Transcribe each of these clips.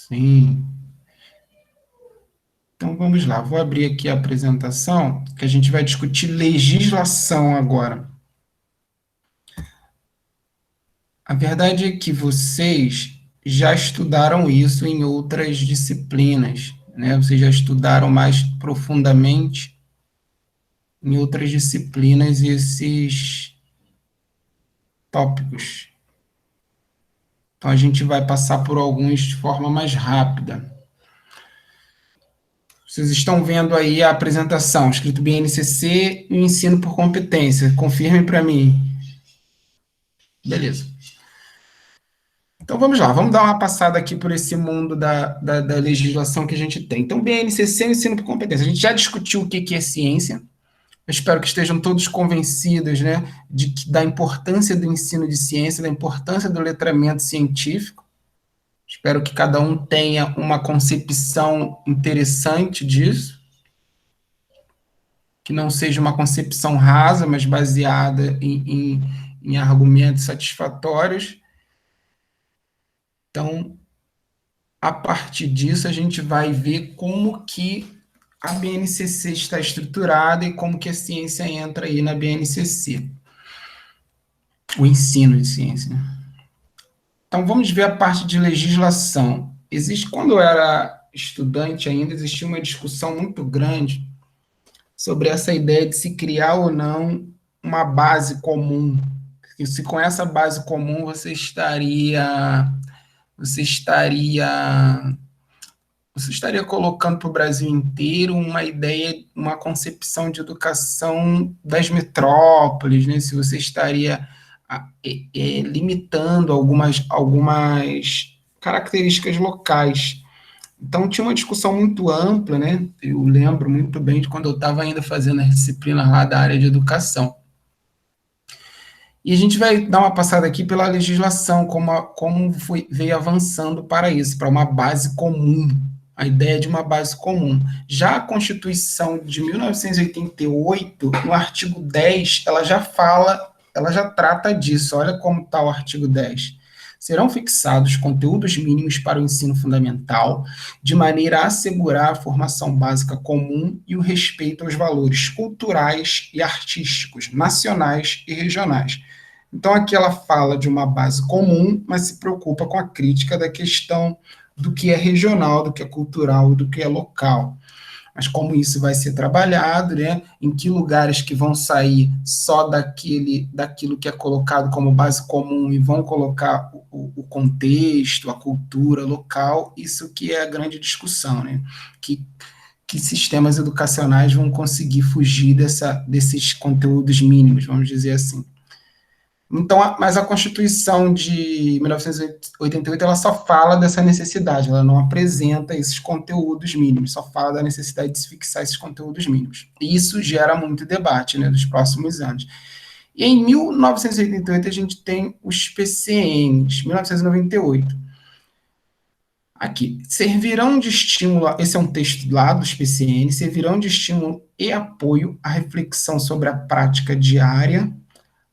Sim. Então, vamos lá. Vou abrir aqui a apresentação, que a gente vai discutir legislação agora. A verdade é que vocês já estudaram isso em outras disciplinas, né? Vocês já estudaram mais profundamente em outras disciplinas esses tópicos. Então, a gente vai passar por alguns de forma mais rápida. Vocês estão vendo aí a apresentação, escrito BNCC e ensino por competência. Confirmem para mim. Beleza. Então vamos lá, vamos dar uma passada aqui por esse mundo da legislação que a gente tem. Então, BNCC e ensino por competência. A gente já discutiu o que é ciência. Eu espero que estejam todos convencidos, né, da importância do ensino de ciência, da importância do letramento científico. Espero que cada um tenha uma concepção interessante disso, que não seja uma concepção rasa, mas baseada em argumentos satisfatórios. Então, a partir disso, a gente vai ver como que a BNCC está estruturada e como que a ciência entra aí na BNCC, o ensino de ciência. Então, vamos ver a parte de legislação. Quando eu era estudante ainda, existia uma discussão muito grande sobre essa ideia de se criar ou não uma base comum. E se com essa base comum você estaria você estaria colocando para o Brasil inteiro uma ideia, uma concepção de educação das metrópoles, né? Se você estaria limitando algumas características locais. Então, tinha uma discussão muito ampla, né? Eu lembro muito bem de quando eu estava ainda fazendo as disciplinas lá da área de educação. E a gente vai dar uma passada aqui pela legislação, veio avançando para isso, para uma base comum, a ideia de uma base comum. Já a Constituição de 1988, no artigo 10, ela já trata disso. Olha como está o artigo 10. Serão fixados conteúdos mínimos para o ensino fundamental, de maneira a assegurar a formação básica comum e o respeito aos valores culturais e artísticos, nacionais e regionais. Então, aqui ela fala de uma base comum, mas se preocupa com a crítica da questão do que é regional, do que é cultural, do que é local. Mas como isso vai ser trabalhado, né? Em que lugares que vão sair só daquilo que é colocado como base comum e vão colocar o contexto, a cultura local, isso que é a grande discussão, né? Que sistemas educacionais vão conseguir fugir desses conteúdos mínimos, vamos dizer assim. Então, mas a Constituição de 1988 ela só fala dessa necessidade, ela não apresenta esses conteúdos mínimos, só fala da necessidade de se fixar esses conteúdos mínimos. E isso gera muito debate, né, dos próximos anos. E em 1988 a gente tem os PCNs, 1998. Aqui, servirão de estímulo, esse é um texto lá dos PCNs, servirão de estímulo e apoio à reflexão sobre a prática diária,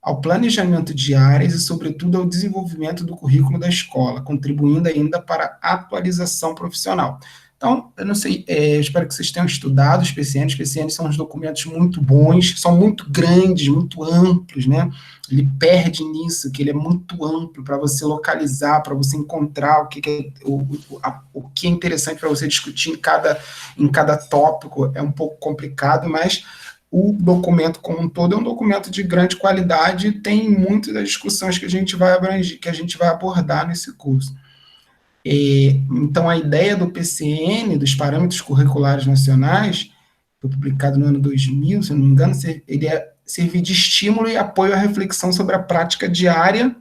ao planejamento de áreas e, sobretudo, ao desenvolvimento do currículo da escola, contribuindo ainda para a atualização profissional. Então, eu não sei, eu espero que vocês tenham estudado os PCNs. Os PCNs são uns documentos muito bons, são muito grandes, muito amplos, né? Ele perde nisso, que ele é muito amplo para você localizar, para você encontrar o que é interessante para você discutir em cada tópico. É um pouco complicado, mas o documento como um todo é um documento de grande qualidade e tem muitas das discussões que a gente vai abranger, que a gente vai abordar nesse curso. Então, a ideia do PCN, dos Parâmetros Curriculares Nacionais, foi publicado no ano 2000, se eu não me engano, ele servir de estímulo e apoio à reflexão sobre a prática diária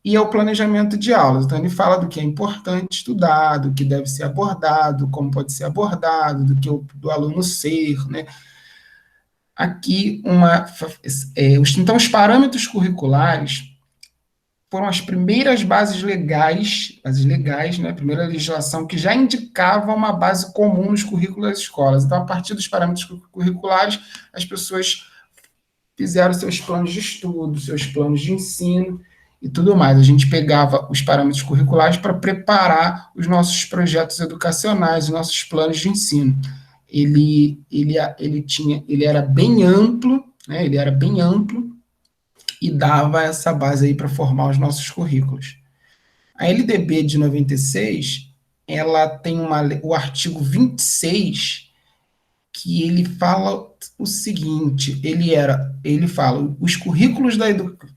e ao planejamento de aulas. Então, ele fala do que é importante estudar, do que deve ser abordado, como pode ser abordado, do aluno ser, né? Aqui, então, os parâmetros curriculares foram as primeiras bases legais, né, a primeira legislação que já indicava uma base comum nos currículos das escolas. Então, a partir dos parâmetros curriculares, as pessoas fizeram seus planos de estudo, seus planos de ensino, e tudo mais. A gente pegava os parâmetros curriculares para preparar os nossos projetos educacionais, os nossos planos de ensino. Ele era bem amplo, né? Ele era bem amplo e dava essa base aí para formar os nossos currículos. A LDB de 96, ela tem o artigo 26, que ele fala o seguinte, ele fala, os currículos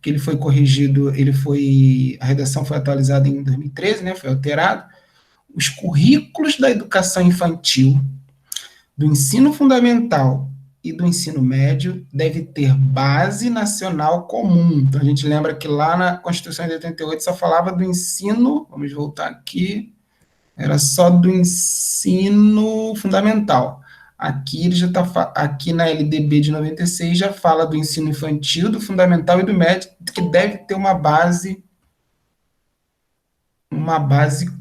que ele foi corrigido, a redação foi atualizada em 2013, né, foi alterado, os currículos da educação infantil, do ensino fundamental e do ensino médio deve ter base nacional comum. Então, a gente lembra que lá na Constituição de 88 só falava do ensino, vamos voltar aqui, era só do ensino fundamental. Aqui ele já tá, aqui na LDB de 96 já fala do ensino infantil, do fundamental e do médio, que deve ter uma base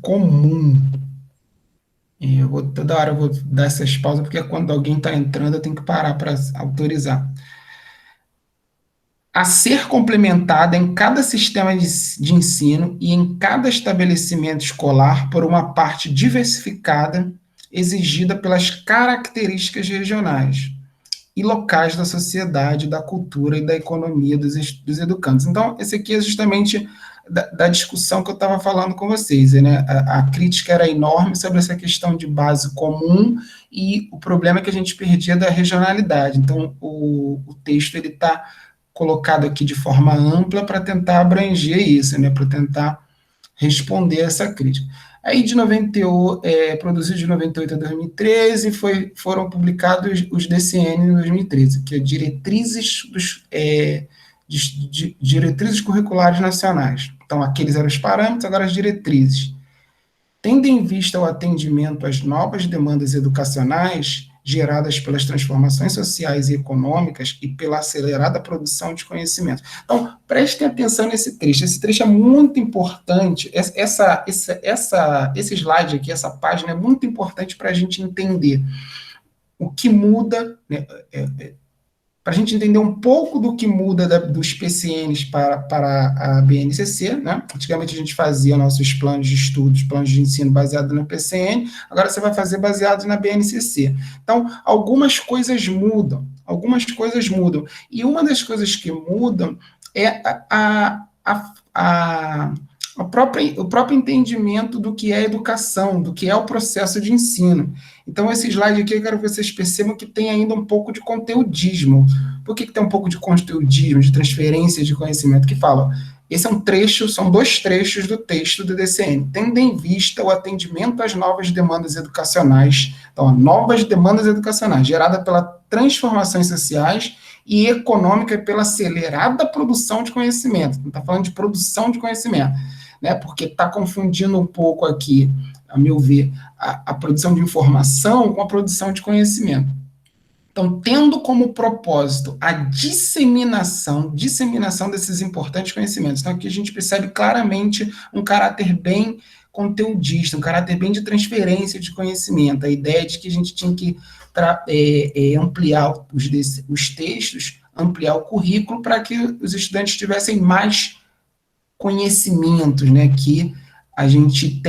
comum. E toda hora eu vou dar essas pausas, porque quando alguém está entrando, eu tenho que parar para autorizar. A ser complementada em cada sistema de ensino e em cada estabelecimento escolar por uma parte diversificada exigida pelas características regionais e locais da sociedade, da cultura e da economia dos educantes. Então, esse aqui é justamente da discussão que eu estava falando com vocês, né? A crítica era enorme sobre essa questão de base comum e o problema é que a gente perdia da regionalidade. Então, o texto ele está colocado aqui de forma ampla para tentar abranger isso, né? Para tentar responder essa crítica. Aí, produzido de 98 a 2013, foram publicados os DCN em 2013, que é Diretrizes Curriculares Nacionais. Então, aqueles eram os parâmetros, agora as diretrizes. Tendo em vista o atendimento às novas demandas educacionais geradas pelas transformações sociais e econômicas e pela acelerada produção de conhecimento. Então, prestem atenção nesse trecho. Esse trecho é muito importante. Esse slide aqui, essa página é muito importante para a gente entender o que muda, né, para a gente entender um pouco do que muda dos PCNs para a BNCC, né? Antigamente a gente fazia nossos planos de estudos, planos de ensino baseado no PCN, agora você vai fazer baseado na BNCC. Então, algumas coisas mudam, e uma das coisas que mudam é o próprio entendimento do que é educação, do que é o processo de ensino. Então, esse slide aqui, eu quero que vocês percebam que tem ainda um pouco de conteudismo. Por que tem um pouco de conteudismo, de transferência de conhecimento? Que fala, esse é um trecho, são 2 trechos do texto do DCN. Tendo em vista o atendimento às novas demandas educacionais, então, novas demandas educacionais, geradas pelas transformações sociais e econômica pela acelerada produção de conhecimento. Não está falando de produção de conhecimento, né? Porque está confundindo um pouco aqui, a meu ver, a produção de informação com a produção de conhecimento. Então, tendo como propósito a disseminação desses importantes conhecimentos. Então, aqui a gente percebe claramente um caráter bem conteudista, um caráter bem de transferência de conhecimento. A ideia de que a gente tinha que ampliar os textos, ampliar o currículo para que os estudantes tivessem mais conhecimentos, né, que a gente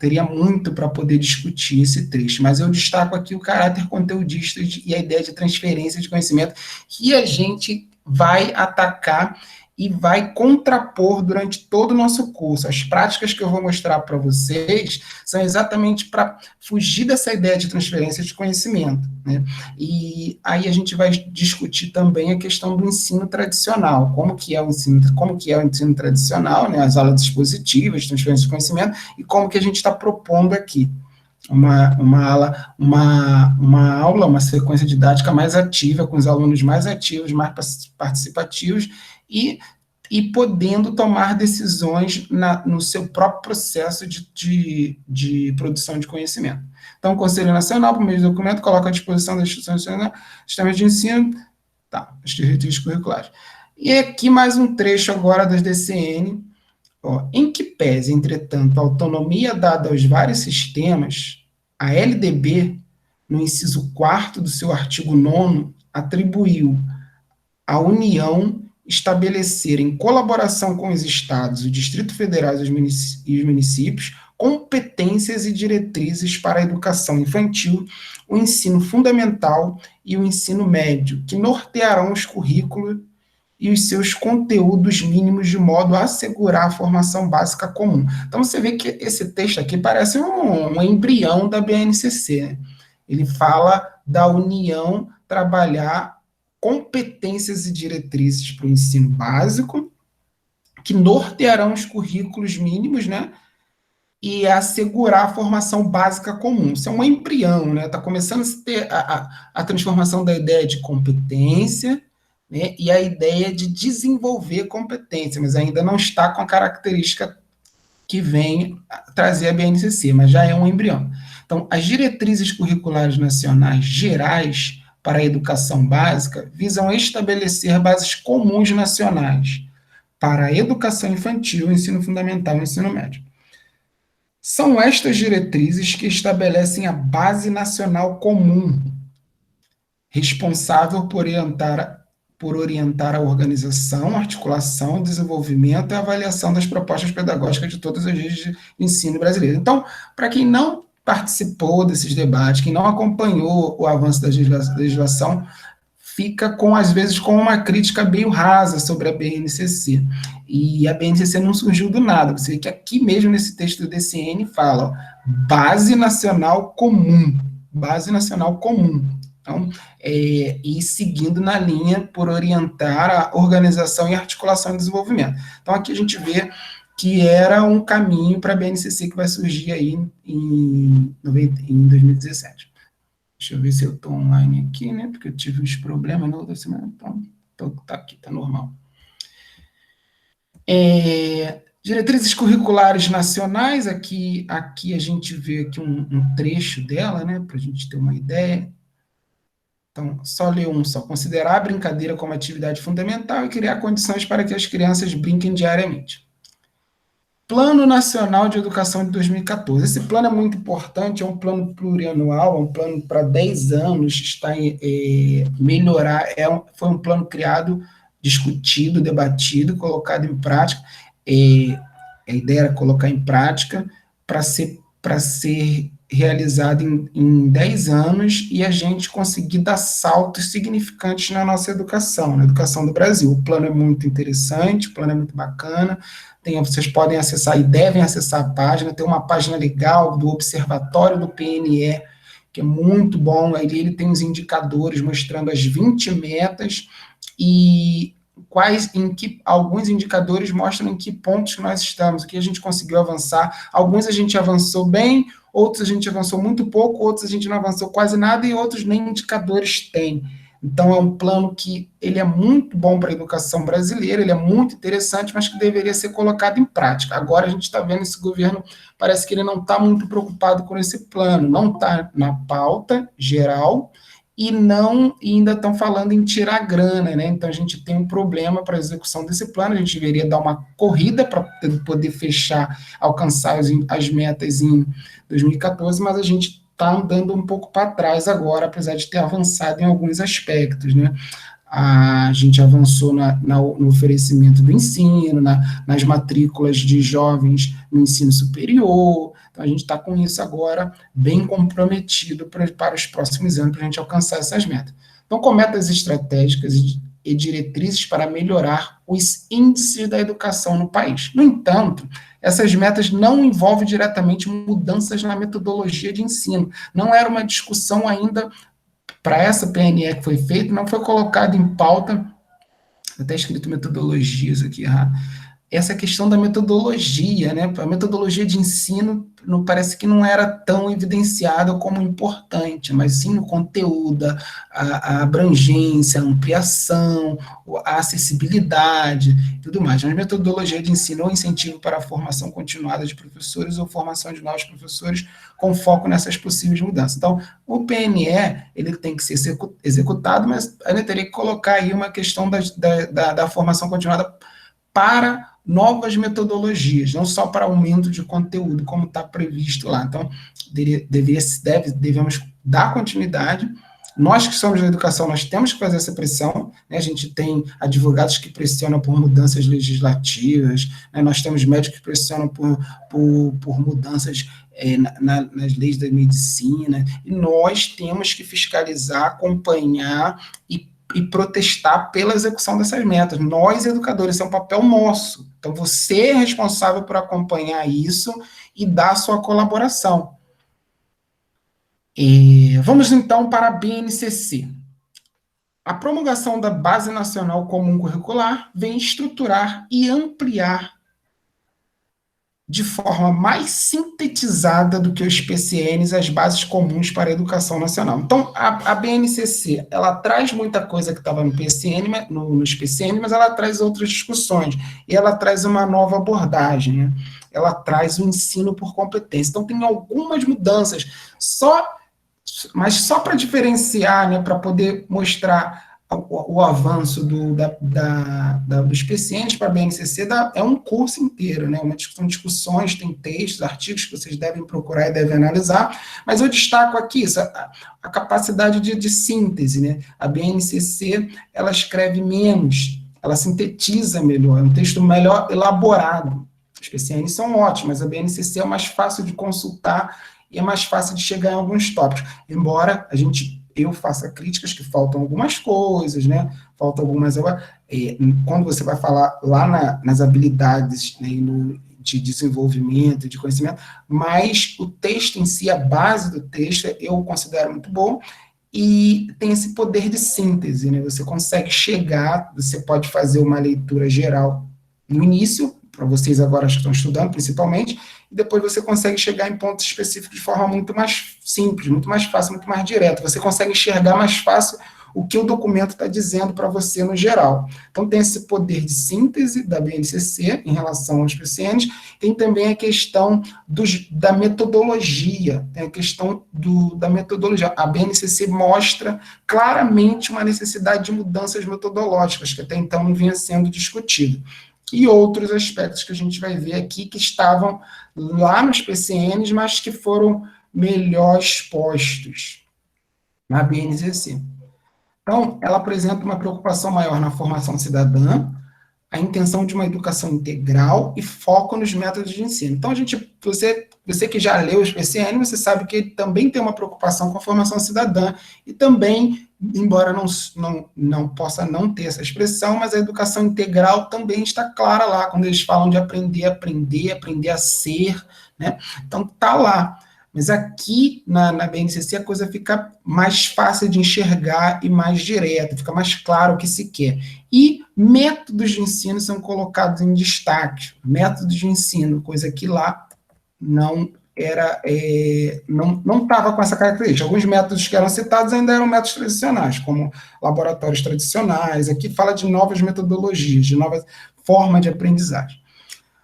teria muito para poder discutir esse trecho, mas eu destaco aqui o caráter conteudista e a ideia de transferência de conhecimento que a gente vai atacar e vai contrapor durante todo o nosso curso. As práticas que eu vou mostrar para vocês são exatamente para fugir dessa ideia de transferência de conhecimento, né? E aí a gente vai discutir também a questão do ensino tradicional, como que é o ensino tradicional, né? As aulas expositivas, transferência de conhecimento, e como que a gente está propondo aqui uma sequência didática mais ativa, com os alunos mais ativos, mais participativos, e podendo tomar decisões no seu próprio processo de produção de conhecimento. Então, o Conselho Nacional, por meio do documento, coloca à disposição das instituições nacionais sistemas de ensino, as diretrizes curriculares. E aqui mais um trecho agora das DCN, em que pese, entretanto, a autonomia dada aos vários sistemas, a LDB, no inciso 4º do seu artigo 9º, atribuiu à União estabelecer, em colaboração com os estados, o Distrito Federal e os municípios, competências e diretrizes para a educação infantil, o ensino fundamental e o ensino médio, que nortearão os currículos e os seus conteúdos mínimos de modo a assegurar a formação básica comum. Então, você vê que esse texto aqui parece um embrião da BNCC, né? Ele fala da União trabalhar competências e diretrizes para o ensino básico, que nortearão os currículos mínimos, né? E assegurar a formação básica comum. Isso é um embrião, né? Está começando a ter a transformação da ideia de competência, né? E a ideia de desenvolver competência, mas ainda não está com a característica que vem trazer a BNCC, mas já é um embrião. Então, as diretrizes curriculares nacionais gerais para a educação básica visam estabelecer bases comuns nacionais para a educação infantil, ensino fundamental e ensino médio. São estas diretrizes que estabelecem a base nacional comum, responsável por orientar a organização, articulação, desenvolvimento e avaliação das propostas pedagógicas de todas as redes de ensino brasileiro. Então, para quem não participou desses debates, quem não acompanhou o avanço da legislação, fica às vezes com uma crítica meio rasa sobre a BNCC. E a BNCC não surgiu do nada. Você vê que aqui mesmo nesse texto do DCN fala, ó, base nacional comum. Base nacional comum. Então, e seguindo na linha por orientar a organização e articulação e desenvolvimento. Então, aqui a gente vê que era um caminho para a BNCC que vai surgir aí em 2017. Deixa eu ver se eu estou online aqui, né? Porque eu tive uns problemas na outra semana. Então tá aqui, tá normal. Diretrizes curriculares nacionais, aqui a gente vê aqui um trecho dela, né? Para a gente ter uma ideia. Então, só ler só. Considerar a brincadeira como atividade fundamental e criar condições para que as crianças brinquem diariamente. Plano Nacional de Educação de 2014. Esse plano é muito importante, é um plano plurianual, é um plano para 10 anos, está melhorar, foi um plano criado, discutido, debatido, colocado em prática. A ideia era colocar em prática para ser realizado em 10 anos e a gente conseguir dar saltos significantes na nossa educação, na educação do Brasil. O plano é muito interessante, o plano é muito bacana. Vocês podem acessar e devem acessar a página, tem uma página legal do Observatório do PNE, que é muito bom, ele tem os indicadores mostrando as 20 metas e alguns indicadores mostram em que pontos nós estamos, o que a gente conseguiu avançar, alguns a gente avançou bem, outros a gente avançou muito pouco, outros a gente não avançou quase nada e outros nem indicadores têm. Então, é um plano que ele é muito bom para a educação brasileira, ele é muito interessante, mas que deveria ser colocado em prática. Agora, a gente está vendo esse governo, parece que ele não está muito preocupado com esse plano, não está na pauta geral, e ainda estão falando em tirar grana, né? Então, a gente tem um problema para a execução desse plano, a gente deveria dar uma corrida para poder fechar, alcançar as metas em 2014, mas a gente está andando um pouco para trás agora, apesar de ter avançado em alguns aspectos, né? A gente avançou no oferecimento do ensino, nas matrículas de jovens no ensino superior, então a gente está com isso agora bem comprometido para os próximos anos, para a gente alcançar essas metas. Então, com metas estratégicas e diretrizes para melhorar os índices da educação no país. No entanto, essas metas não envolvem diretamente mudanças na metodologia de ensino. Não era uma discussão ainda para essa PNE que foi feita, não foi colocado em pauta, até escrito metodologias aqui, essa questão da metodologia, né? A metodologia de ensino parece que não era tão evidenciada como importante, mas sim o conteúdo, a abrangência, a ampliação, a acessibilidade, tudo mais. Mas metodologia de ensino ou incentivo para a formação continuada de professores ou formação de novos professores com foco nessas possíveis mudanças. Então, o PNE, ele tem que ser executado, mas ainda teria que colocar aí uma questão da formação continuada para novas metodologias, não só para aumento de conteúdo, como está previsto lá. Então, devemos dar continuidade Nós que somos da educação, nós temos que fazer essa pressão, né? A gente tem advogados que pressionam por mudanças legislativas, né? Nós temos médicos que pressionam por mudanças nas leis da medicina, e nós temos que fiscalizar, acompanhar e protestar pela execução dessas metas. Nós, educadores, esse é um papel nosso. Então, você é responsável por acompanhar isso e dar sua colaboração. Vamos então para a BNCC. A promulgação da Base Nacional Comum Curricular vem estruturar e ampliar de forma mais sintetizada do que os PCNs as bases comuns para a educação nacional. Então, a BNCC, ela traz muita coisa que estava no PCN, nos PCN, mas ela traz outras discussões, e ela traz uma nova abordagem, né? Ela traz o ensino por competência. Então, tem algumas mudanças, mas só para diferenciar, né, para poder mostrar o avanço dos PCNs para a BNCC, é um curso inteiro, né? São discussões, tem textos, artigos que vocês devem procurar e devem analisar, mas eu destaco aqui a capacidade de síntese, né? A BNCC, ela escreve menos, ela sintetiza melhor, é um texto melhor elaborado. Os PCNs são ótimos, mas a BNCC é mais fácil de consultar e é mais fácil de chegar em alguns tópicos, embora eu faça críticas que faltam algumas coisas, né? Faltam algumas... quando você vai falar lá nas habilidades, né, de desenvolvimento, de conhecimento, mas o texto em si, a base do texto, eu considero muito bom, e tem esse poder de síntese, né? Você consegue chegar, você pode fazer uma leitura geral no início, para vocês agora que estão estudando, principalmente, e depois você consegue chegar em pontos específicos de forma muito mais simples, muito mais fácil, muito mais direta. Você consegue enxergar mais fácil o que o documento está dizendo para você no geral. Então, tem esse poder de síntese da BNCC em relação aos PCNs, tem também a questão da metodologia, tem a questão da metodologia. A BNCC mostra claramente uma necessidade de mudanças metodológicas, que até então não vinha sendo discutido. E outros aspectos que a gente vai ver aqui, que estavam lá nos PCNs, mas que foram melhor expostos na BNCC. Então, ela apresenta uma preocupação maior na formação cidadã, a intenção de uma educação integral e foco nos métodos de ensino. Então, você que já leu os PCN, você sabe que também tem uma preocupação com a formação cidadã, e também, embora não possa não ter essa expressão, mas a educação integral também está clara lá, quando eles falam de aprender a ser, né? Então, está lá. Mas aqui na BNCC a coisa fica mais fácil de enxergar e mais direta, fica mais claro o que se quer. E métodos de ensino são colocados em destaque. Métodos de ensino, coisa que lá não estava com essa característica. Alguns métodos que eram citados ainda eram métodos tradicionais, como laboratórios tradicionais. Aqui fala de novas metodologias, de novas formas de aprendizagem.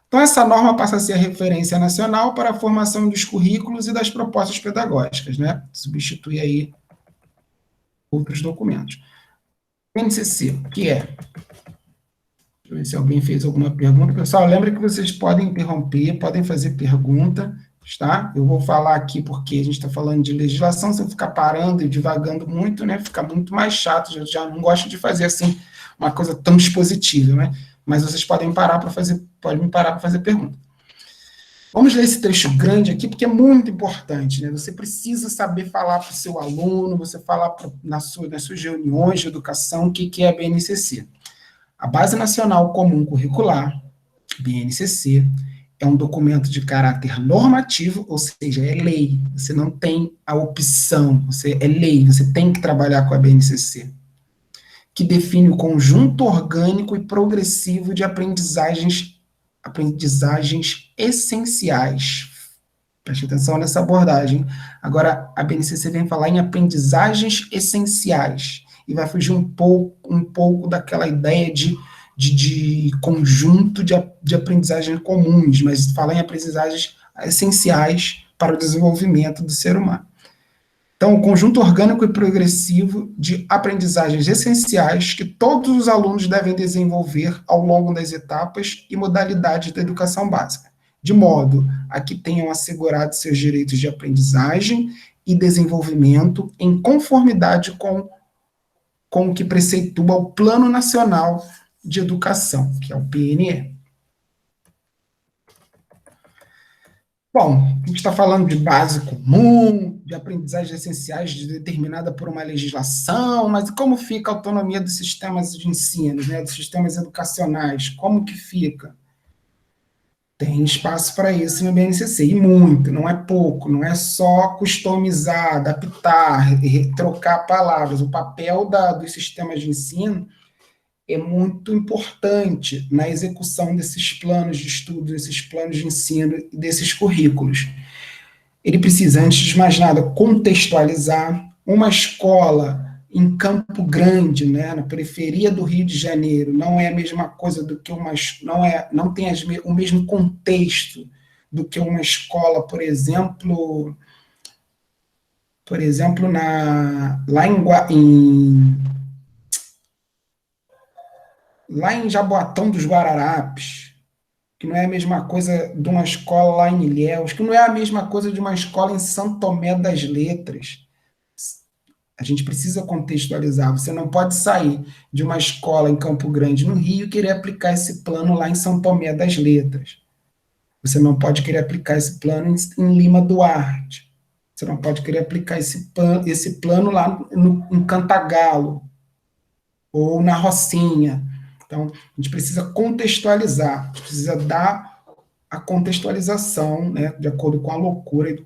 Então, essa norma passa a ser a referência nacional para a formação dos currículos e das propostas pedagógicas, né? Substitui aí outros documentos. NCC, o que é? Deixa eu ver se alguém fez alguma pergunta. Pessoal, lembra que vocês podem interromper, podem fazer pergunta, tá? Eu vou falar aqui porque a gente está falando de legislação, se eu ficar parando e divagando muito, né? Fica muito mais chato, eu já não gosto de fazer assim uma coisa tão expositiva, né? Mas vocês podem me parar para fazer pergunta. Vamos ler esse trecho grande aqui, porque é muito importante, né? Você precisa saber falar para o seu aluno, você falar nas suas reuniões de educação, o que é a BNCC. A Base Nacional Comum Curricular, BNCC, é um documento de caráter normativo, ou seja, é lei. Você não tem a opção, é lei, você tem que trabalhar com a BNCC, que define o conjunto orgânico e progressivo de aprendizagens essenciais. Preste atenção nessa abordagem. Agora, a BNCC vem falar em aprendizagens essenciais, e vai fugir um pouco daquela ideia de conjunto de aprendizagens comuns, mas falar em aprendizagens essenciais para o desenvolvimento do ser humano. Então, o conjunto orgânico e progressivo de aprendizagens essenciais que todos os alunos devem desenvolver ao longo das etapas e modalidades da educação básica, de modo a que tenham assegurado seus direitos de aprendizagem e desenvolvimento em conformidade com o que preceitua o Plano Nacional de Educação, que é o PNE. Bom, a gente está falando de base comum, de aprendizagem essenciais determinada por uma legislação, mas como fica a autonomia dos sistemas de ensino, né, dos sistemas educacionais? Como que fica? Tem espaço para isso no BNCC, e muito, não é pouco, não é só customizar, adaptar, trocar palavras. O papel dos sistemas de ensino é muito importante na execução desses planos de estudo, desses planos de ensino e desses currículos. Ele precisa, antes de mais nada, contextualizar uma escola em Campo Grande, né, na periferia do Rio de Janeiro, não é a mesma coisa do que não tem o mesmo contexto do que uma escola, por exemplo, lá em Jaboatão dos Guararapes, que não é a mesma coisa de uma escola lá em Ilhéus, que não é a mesma coisa de uma escola em São Tomé das Letras. A gente precisa contextualizar. Você não pode sair de uma escola em Campo Grande, no Rio, e querer aplicar esse plano lá em São Tomé das Letras. Você não pode querer aplicar esse plano em Lima Duarte. Você não pode querer aplicar esse plano lá em Cantagalo ou na Rocinha. Então, a gente precisa contextualizar, a gente precisa dar a contextualização, né, de acordo com a loucura,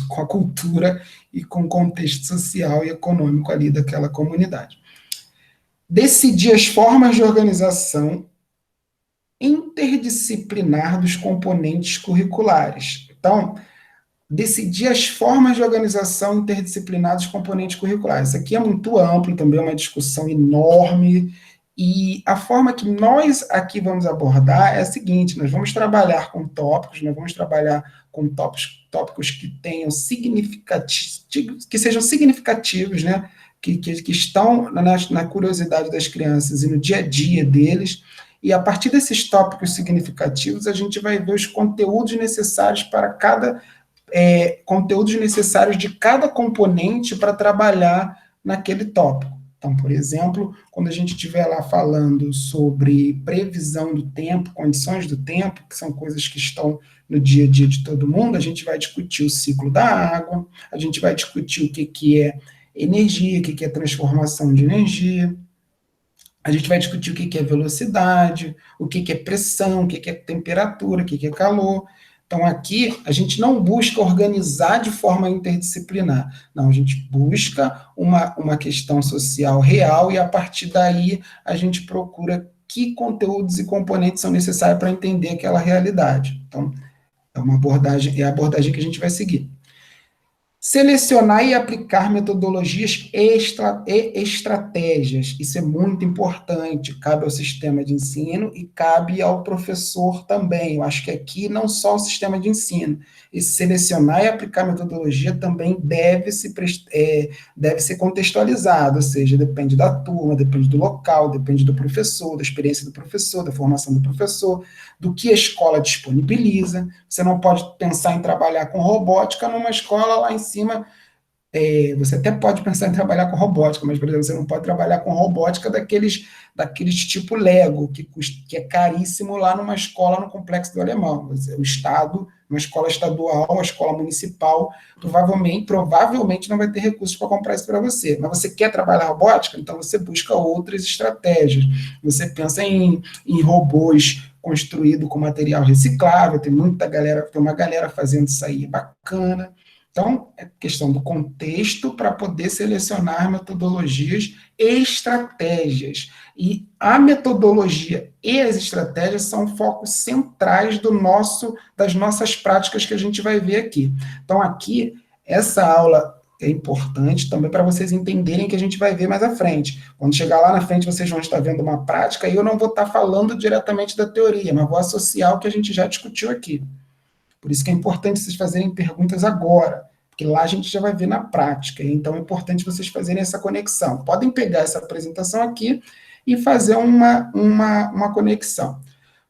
com a cultura e com o contexto social e econômico ali daquela comunidade. Decidir as formas de organização interdisciplinar dos componentes curriculares. Então, decidir as formas de organização interdisciplinar dos componentes curriculares. Isso aqui é muito amplo, também é uma discussão enorme, e a forma que nós aqui vamos abordar é a seguinte: nós vamos trabalhar com tópicos, nós vamos trabalhar com tópicos que tenham que sejam significativos, né? Que estão na curiosidade das crianças e no dia a dia deles, e a partir desses tópicos significativos, a gente vai ver os conteúdos necessários para conteúdos necessários de cada componente para trabalhar naquele tópico. Então, por exemplo, quando a gente estiver lá falando sobre previsão do tempo, condições do tempo, que são coisas que estão no dia a dia de todo mundo, a gente vai discutir o ciclo da água, a gente vai discutir o que é energia, o que é transformação de energia, a gente vai discutir o que é velocidade, o que é pressão, o que é temperatura, o que é calor. Então, aqui, a gente não busca organizar de forma interdisciplinar. Não, a gente busca uma questão social real e, a partir daí, a gente procura que conteúdos e componentes são necessários para entender aquela realidade. Então, é a abordagem que a gente vai seguir. Selecionar e aplicar metodologias e estratégias. Isso é muito importante. Cabe ao sistema de ensino e cabe ao professor também. Eu acho que aqui não só o sistema de ensino. E selecionar e aplicar metodologia também deve ser contextualizado, ou seja, depende da turma, depende do local, depende do professor, da experiência do professor, da formação do professor, do que a escola disponibiliza. Você não pode pensar em trabalhar com robótica numa escola lá em cima. Você até pode pensar em trabalhar com robótica, mas, por exemplo, você não pode trabalhar com robótica daqueles tipo Lego, que é caríssimo lá numa escola no Complexo do Alemão. O Estado, uma escola estadual, uma escola municipal, provavelmente não vai ter recursos para comprar isso para você. Mas você quer trabalhar robótica? Então você busca outras estratégias. Você pensa em robôs construídos com material reciclável, tem uma galera fazendo isso aí, bacana. Então, é questão do contexto para poder selecionar metodologias e estratégias. E a metodologia e as estratégias são focos centrais das nossas práticas que a gente vai ver aqui. Então, aqui, essa aula é importante também para vocês entenderem que a gente vai ver mais à frente. Quando chegar lá na frente, vocês vão estar vendo uma prática, e eu não vou estar falando diretamente da teoria, mas vou associar o que a gente já discutiu aqui. Por isso que é importante vocês fazerem perguntas agora, porque lá a gente já vai ver na prática. Então é importante vocês fazerem essa conexão. Podem pegar essa apresentação aqui e fazer uma conexão.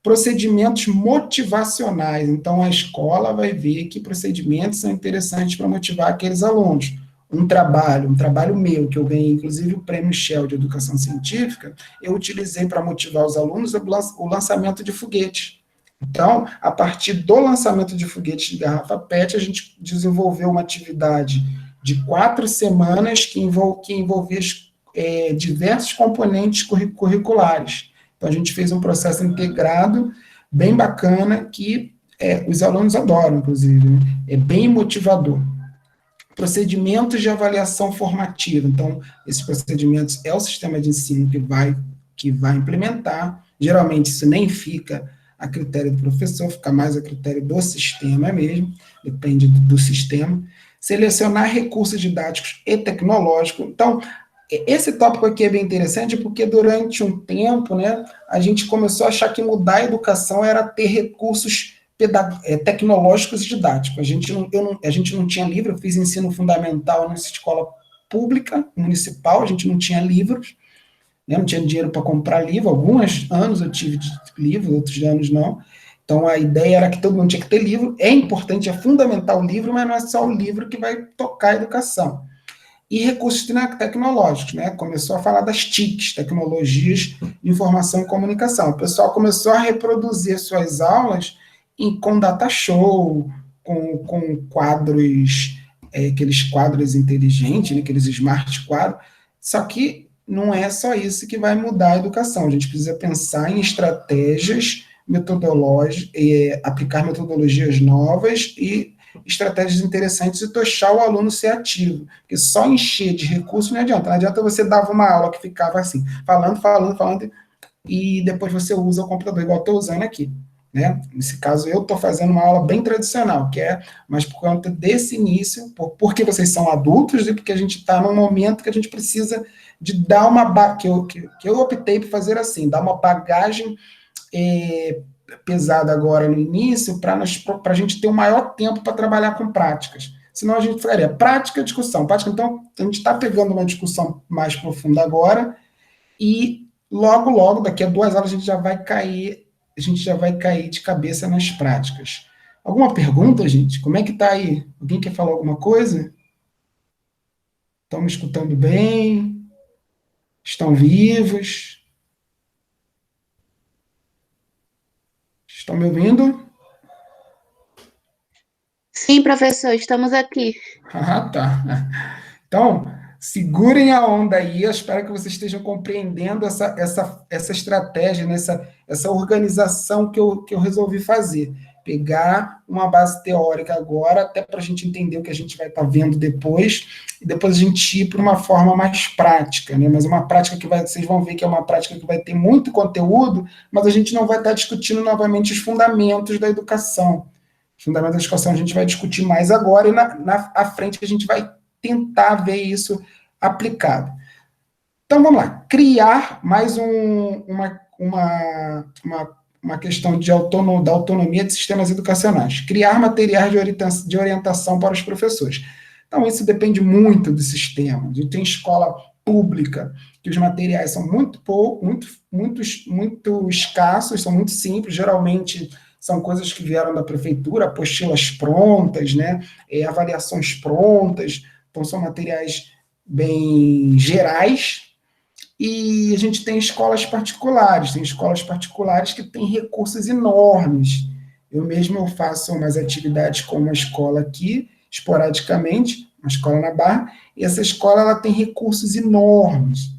procedimentos motivacionais. Então, a escola vai ver que procedimentos são interessantes para motivar aqueles alunos. Um trabalho meu, que eu ganhei, inclusive, o Prêmio Shell de Educação Científica, eu utilizei para motivar os alunos o lançamento de foguetes. Então, a partir do lançamento de foguetes de garrafa PET, a gente desenvolveu uma atividade de 4 semanas que envolvia diversos componentes curriculares. Então, a gente fez um processo integrado, bem bacana, que os alunos adoram, inclusive, né? É bem motivador. Procedimentos de avaliação formativa. Então, esses procedimentos é o sistema de ensino que vai implementar. Geralmente, isso nem fica a critério do professor, fica mais a critério do sistema mesmo, depende do sistema. Selecionar recursos didáticos e tecnológicos. Então, esse tópico aqui é bem interessante porque durante um tempo, né, a gente começou a achar que mudar a educação era ter recursos tecnológicos e didáticos. A gente não tinha livro, eu fiz ensino fundamental nessa escola pública, municipal, a gente não tinha livros, né, não tinha dinheiro para comprar livro. Alguns anos eu tive livro, outros anos não. Então a ideia era que todo mundo tinha que ter livro. É importante, é fundamental o livro, mas não é só o livro que vai tocar a educação. E recursos tecnológicos, né? Começou a falar das TICs, tecnologias de informação e comunicação. O pessoal começou a reproduzir suas aulas com data show, com quadros, aqueles quadros inteligentes, né? Aqueles smart quadros. Só que não é só isso que vai mudar a educação. A gente precisa pensar em estratégias metodológicas, aplicar metodologias novas e estratégias interessantes e tochar o aluno ser ativo. Porque só encher de recursos não adianta. Não adianta você dar uma aula que ficava assim, falando, e depois você usa o computador, igual eu estou usando aqui. Né? Nesse caso, eu estou fazendo uma aula bem tradicional, que é, mas por conta desse início, porque vocês são adultos e porque a gente está num momento que a gente precisa de dar uma... que eu optei por fazer assim, dar uma bagagem pesada agora no início, para a gente ter o maior tempo para trabalhar com práticas. Senão a gente ficaria prática, discussão, prática. Então, a gente está pegando uma discussão mais profunda agora e logo, daqui a 2 horas, a gente já vai cair de cabeça nas práticas. Alguma pergunta, gente? Como é que está aí? Alguém quer falar alguma coisa? Estão me escutando bem? Estão vivos? Estão me ouvindo? Sim, professor, estamos aqui. Ah, tá. Então, segurem a onda aí, eu espero que vocês estejam compreendendo essa estratégia, né, essa organização que eu resolvi fazer. Pegar uma base teórica agora, até para a gente entender o que a gente vai estar vendo depois, e depois a gente ir para uma forma mais prática, né? Mas uma prática vocês vão ver que é uma prática que vai ter muito conteúdo, mas a gente não vai estar discutindo novamente os fundamentos da educação. Os fundamentos da educação a gente vai discutir mais agora, e à frente a gente vai tentar ver isso aplicado. Então, vamos lá. Criar mais uma questão da autonomia de sistemas educacionais. Criar materiais de orientação para os professores. Então, isso depende muito do sistema. A gente tem escola pública, que os materiais são muito escassos, são muito simples, geralmente são coisas que vieram da prefeitura, apostilas prontas, né, avaliações prontas, então são materiais bem gerais. E a gente tem escolas particulares que têm recursos enormes. Eu faço umas atividades com uma escola aqui, esporadicamente, uma escola na Barra, e essa escola ela tem recursos enormes.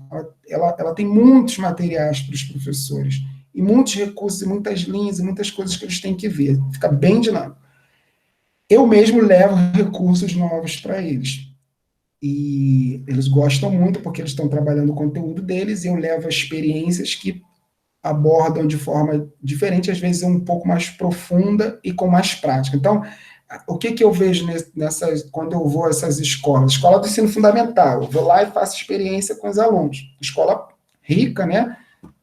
Ela tem muitos materiais para os professores, e muitos recursos, e muitas linhas, e muitas coisas que eles têm que ver. Fica bem dinâmico. Eu mesmo levo recursos novos para eles. E eles gostam muito, porque eles estão trabalhando o conteúdo deles, e eu levo experiências que abordam de forma diferente, às vezes um pouco mais profunda e com mais prática. Então, o que eu vejo quando eu vou a essas escolas? Escola do ensino fundamental, eu vou lá e faço experiência com os alunos. Escola rica, né?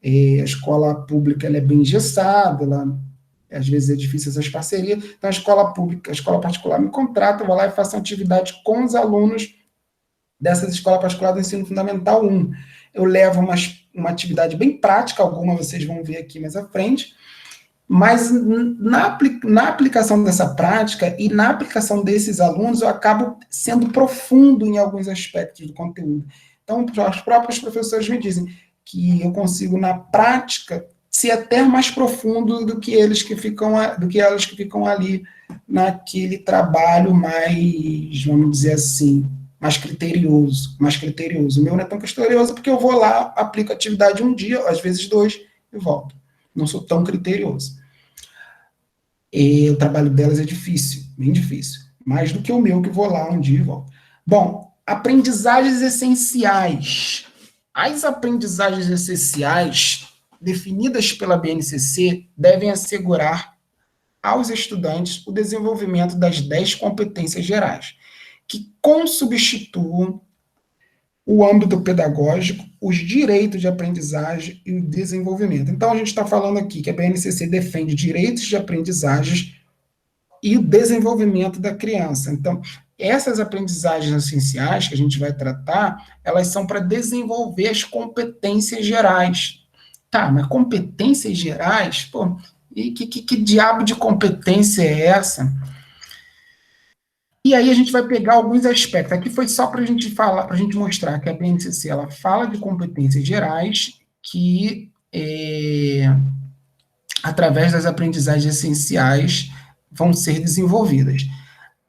A escola pública ela é bem engessada, às vezes é difícil essas parcerias. Então, a escola pública, a escola particular me contrata, eu vou lá e faço atividade com os alunos dessas escolas particulares do ensino fundamental 1. Eu levo uma atividade bem prática, alguma vocês vão ver aqui mais à frente, Mas na aplicação dessa prática e na aplicação desses alunos, eu acabo sendo profundo em alguns aspectos do conteúdo. Então, os próprios professores me dizem que eu consigo, na prática, ser até mais profundo do que eles que ficam, do que elas que ficam ali naquele trabalho mais, vamos dizer assim, mais criterioso, mais criterioso. O meu não é tão criterioso porque eu vou lá, aplico a atividade um dia, às vezes dois, e volto. Não sou tão criterioso. E o trabalho delas é difícil, bem difícil. Mais do que o meu, que vou lá um dia e volto. Bom, aprendizagens essenciais. As aprendizagens essenciais, definidas pela BNCC, devem assegurar aos estudantes o desenvolvimento das 10 competências gerais, que consubstituam o âmbito pedagógico, os direitos de aprendizagem e o desenvolvimento. Então, a gente está falando aqui que a BNCC defende direitos de aprendizagem e o desenvolvimento da criança. Então, essas aprendizagens essenciais que a gente vai tratar, elas são para desenvolver as competências gerais. Tá, mas competências gerais? Pô, e que diabo de competência é essa? E aí a gente vai pegar alguns aspectos. Aqui foi só para a gente falar, para a gente mostrar que a BNCC ela fala de competências gerais que, através das aprendizagens essenciais, vão ser desenvolvidas.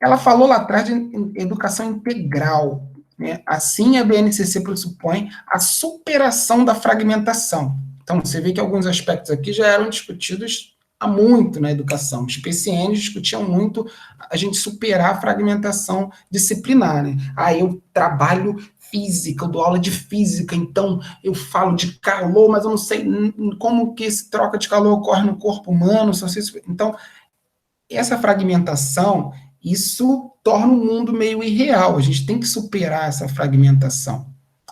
Ela falou lá atrás de educação integral. Né? Assim, a BNCC pressupõe a superação da fragmentação. Então, você vê que alguns aspectos aqui já eram discutidos há muito na educação. Os PCNs discutiam muito a gente superar a fragmentação disciplinar. Né? Eu trabalho física, eu dou aula de física, então eu falo de calor, mas eu não sei como que esse troca de calor ocorre no corpo humano. Então, essa fragmentação, isso torna o mundo meio irreal. A gente tem que superar essa fragmentação.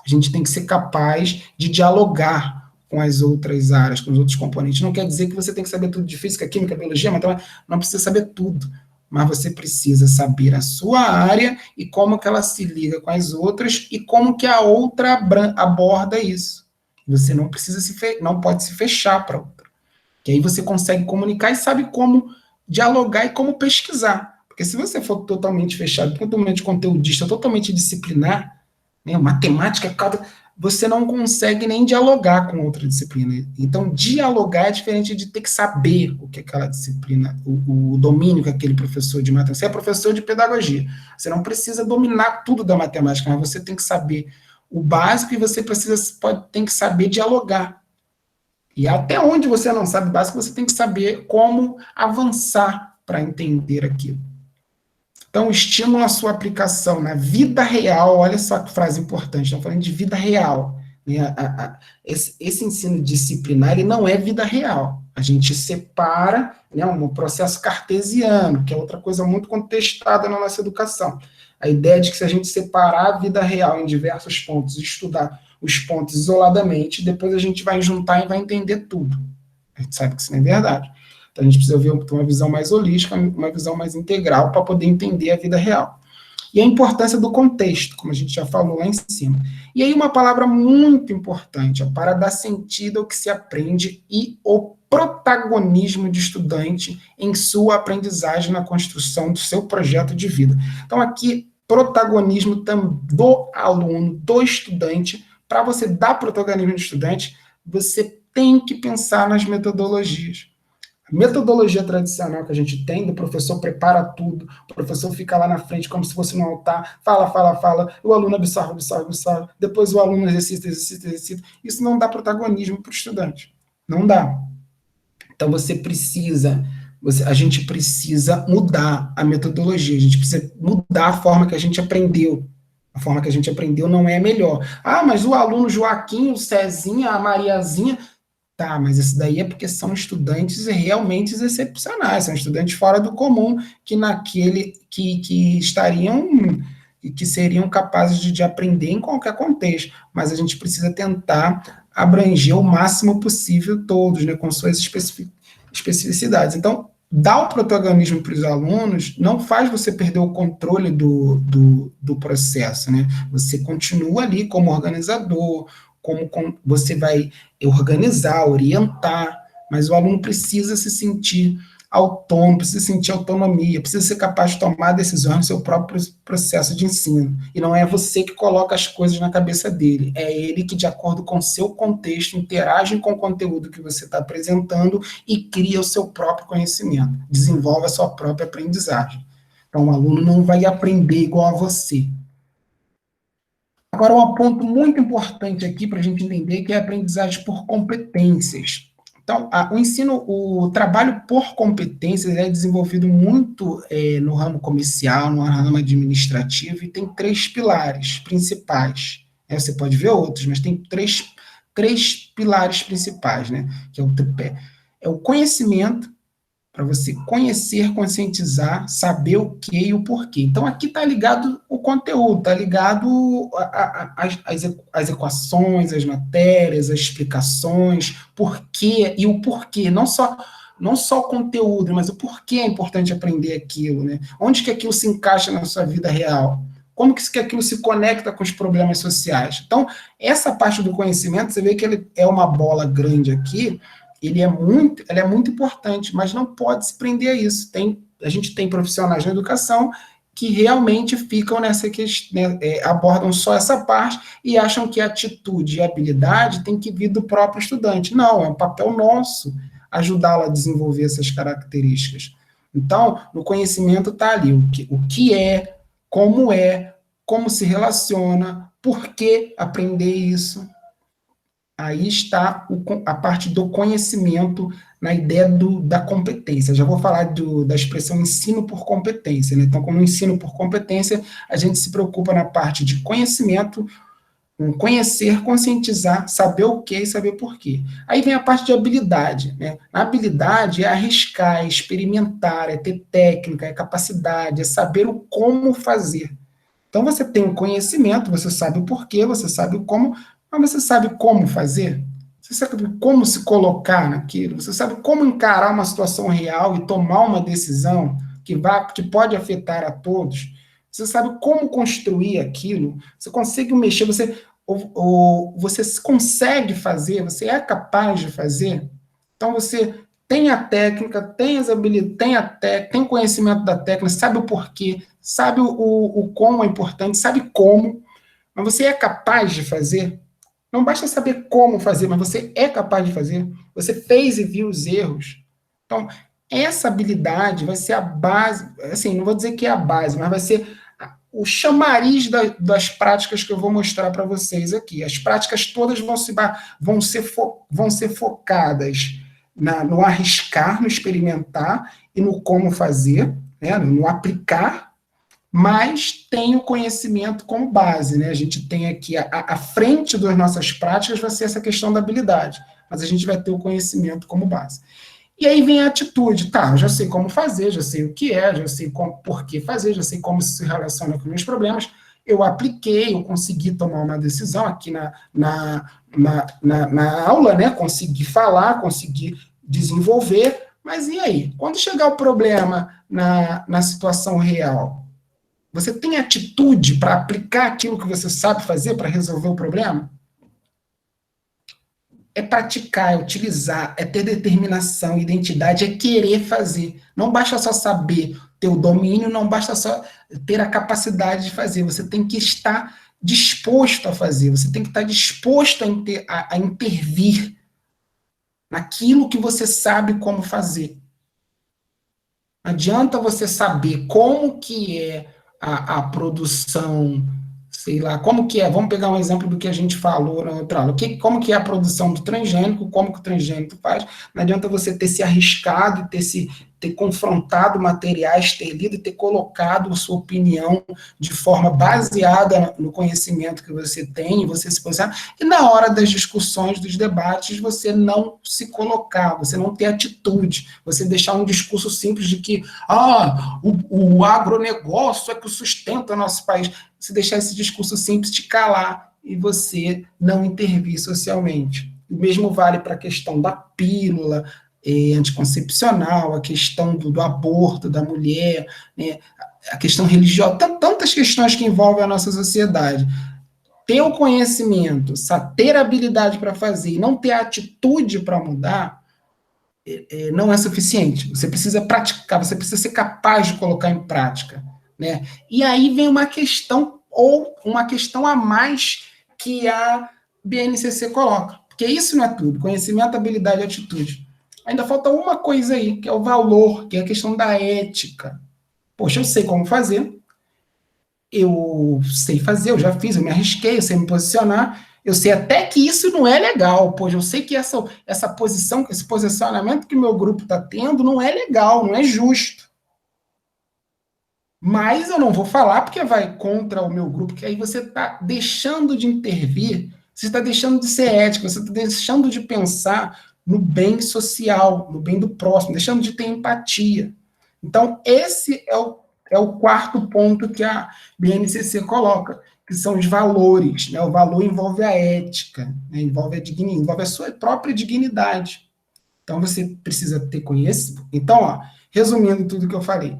A gente tem que ser capaz de dialogar com as outras áreas, com os outros componentes. Não quer dizer que você tem que saber tudo de física, química, biologia, matemática, não precisa saber tudo, mas você precisa saber a sua área e como que ela se liga com as outras e como que a outra aborda isso. Você não precisa não pode se fechar para outra. Que aí você consegue comunicar e sabe como dialogar e como pesquisar. Porque se você for totalmente fechado, totalmente conteudista, totalmente disciplinar, né, matemática, você não consegue nem dialogar com outra disciplina. Então, dialogar é diferente de ter que saber o que aquela disciplina, o domínio que aquele professor de matemática. Você é professor de pedagogia. Você não precisa dominar tudo da matemática, mas você tem que saber o básico e você tem que saber dialogar. E até onde você não sabe básico, você tem que saber como avançar para entender aquilo. Então, estimula a sua aplicação na vida real. Olha só que frase importante, estamos falando de vida real. Né? Esse ensino disciplinar, ele não é vida real. A gente separa, né, um processo cartesiano, que é outra coisa muito contestada na nossa educação. A ideia de que se a gente separar a vida real em diversos pontos e estudar os pontos isoladamente, depois a gente vai juntar e vai entender tudo. A gente sabe que isso não é verdade. Então, a gente precisa ver uma visão mais holística, uma visão mais integral para poder entender a vida real. E a importância do contexto, como a gente já falou lá em cima. E aí uma palavra muito importante, para dar sentido ao que se aprende e o protagonismo de estudante em sua aprendizagem na construção do seu projeto de vida. Então, aqui, protagonismo do aluno, do estudante. Para você dar protagonismo do estudante, você tem que pensar nas metodologias. A metodologia tradicional que a gente tem, do professor prepara tudo, o professor fica lá na frente como se fosse no altar, fala, o aluno absorve, depois o aluno exercita, isso não dá protagonismo para o estudante, não dá. Então a gente precisa mudar a metodologia, a gente precisa mudar a forma que a gente aprendeu. A forma que a gente aprendeu não é a melhor. Mas o aluno Joaquim, o Cezinha, a Mariazinha... Tá, mas isso daí é porque são estudantes realmente excepcionais, são estudantes fora do comum, que estariam, que seriam capazes de aprender em qualquer contexto, mas a gente precisa tentar abranger o máximo possível todos, né, com suas especificidades. Então, dar o protagonismo para os alunos não faz você perder o controle do processo, né? Você continua ali como organizador, como você vai organizar, orientar, mas o aluno precisa se sentir autônomo, precisa sentir autonomia, precisa ser capaz de tomar decisões no seu próprio processo de ensino. E não é você que coloca as coisas na cabeça dele, é ele que, de acordo com o seu contexto, interage com o conteúdo que você está apresentando e cria o seu próprio conhecimento, desenvolve a sua própria aprendizagem. Então, o aluno não vai aprender igual a você. Agora, um ponto muito importante aqui para a gente entender que é a aprendizagem por competências. Então, o trabalho por competências é desenvolvido muito no ramo comercial, no ramo administrativo, e tem 3 pilares principais. Você pode ver outros, mas tem três pilares principais, né? Que é o tripé. É o conhecimento, para você conhecer, conscientizar, saber o que e o porquê. Então, aqui está ligado o conteúdo, está ligado às equações, as matérias, as explicações, porquê e o porquê, não só o conteúdo, mas o porquê é importante aprender aquilo, né? Onde que aquilo se encaixa na sua vida real? Como que aquilo se conecta com os problemas sociais? Então, essa parte do conhecimento, você vê que ele é uma bola grande aqui, ela é muito importante, mas não pode se prender a isso. A gente tem profissionais na educação que realmente ficam nessa questão, né, abordam só essa parte e acham que a atitude e a habilidade tem que vir do próprio estudante. Não, é um papel nosso ajudá-lo a desenvolver essas características. Então, no conhecimento está ali o que é, como se relaciona, por que aprender isso. Aí está a parte do conhecimento na ideia da competência. Já vou falar da expressão ensino por competência, né? Então, como ensino por competência, a gente se preocupa na parte de conhecimento, conhecer, conscientizar, saber o que e saber por quê. Aí vem a parte de habilidade, né? A habilidade é arriscar, é experimentar, é ter técnica, é capacidade, é saber o como fazer. Então, você tem o conhecimento, você sabe o porquê, você sabe o como, mas você sabe como fazer? Você sabe como se colocar naquilo? Você sabe como encarar uma situação real e tomar uma decisão que pode afetar a todos? Você sabe como construir aquilo? Você consegue mexer? Você consegue fazer? Você é capaz de fazer? Então, você tem a técnica, tem as habilidades, tem conhecimento da técnica, sabe o porquê, sabe o como é importante, sabe como, mas você é capaz de fazer? Não basta saber como fazer, mas você é capaz de fazer. Você fez e viu os erros. Então, essa habilidade vai ser a base, assim, não vou dizer que é a base, mas vai ser o chamariz das práticas que eu vou mostrar para vocês aqui. As práticas todas vão ser focadas no arriscar, no experimentar e no como fazer, né, no aplicar, mas tem o conhecimento como base, né? A gente tem aqui, a frente das nossas práticas vai ser essa questão da habilidade, mas a gente vai ter o conhecimento como base. E aí vem a atitude, tá, eu já sei como fazer, já sei o que é, já sei por que fazer, já sei como se relaciona com os meus problemas, eu apliquei, eu consegui tomar uma decisão aqui na aula, né? Consegui falar, consegui desenvolver, mas e aí? Quando chegar o problema na situação real, você tem atitude para aplicar aquilo que você sabe fazer para resolver o problema? É praticar, é utilizar, é ter determinação, identidade, é querer fazer. Não basta só saber ter o domínio, não basta só ter a capacidade de fazer. Você tem que estar disposto a fazer, você tem que estar disposto a intervir naquilo que você sabe como fazer. Não adianta você saber como que é a produção, sei lá, como que é, vamos pegar um exemplo do que a gente falou na outra aula, como que é a produção do transgênico, como que o transgênico faz, não adianta você ter se arriscado, ter confrontado materiais, ter lido e ter colocado a sua opinião de forma baseada no conhecimento que você tem, você se posicionar, e na hora das discussões, dos debates, você não se colocar, você não ter atitude, você deixar um discurso simples de que o agronegócio é que sustenta o nosso país, você deixar esse discurso simples te calar e você não intervir socialmente. O mesmo vale para a questão da pílula anticoncepcional, a questão do aborto da mulher, né, a questão religiosa, tantas questões que envolvem a nossa sociedade. Ter o conhecimento, ter a habilidade para fazer e não ter a atitude para mudar, não é suficiente. Você precisa praticar, você precisa ser capaz de colocar em prática, né? E aí vem uma questão, ou uma questão a mais que a BNCC coloca, porque isso não é tudo, conhecimento, habilidade e atitude. Ainda falta uma coisa aí, que é o valor, que é a questão da ética. Poxa, eu sei como fazer, eu sei fazer, eu já fiz, eu me arrisquei, eu sei me posicionar, eu sei até que isso não é legal, pois eu sei que essa posição, esse posicionamento que o meu grupo está tendo não é legal, não é justo. Mas eu não vou falar porque vai contra o meu grupo, que aí você está deixando de intervir, você está deixando de ser ético, você está deixando de pensar no bem social, no bem do próximo, deixando de ter empatia. Então, esse é o quarto ponto que a BNCC coloca, que são os valores. Né? O valor envolve a ética, né? Envolve a sua própria dignidade. Então, você precisa ter conhecimento. Então, resumindo tudo que eu falei,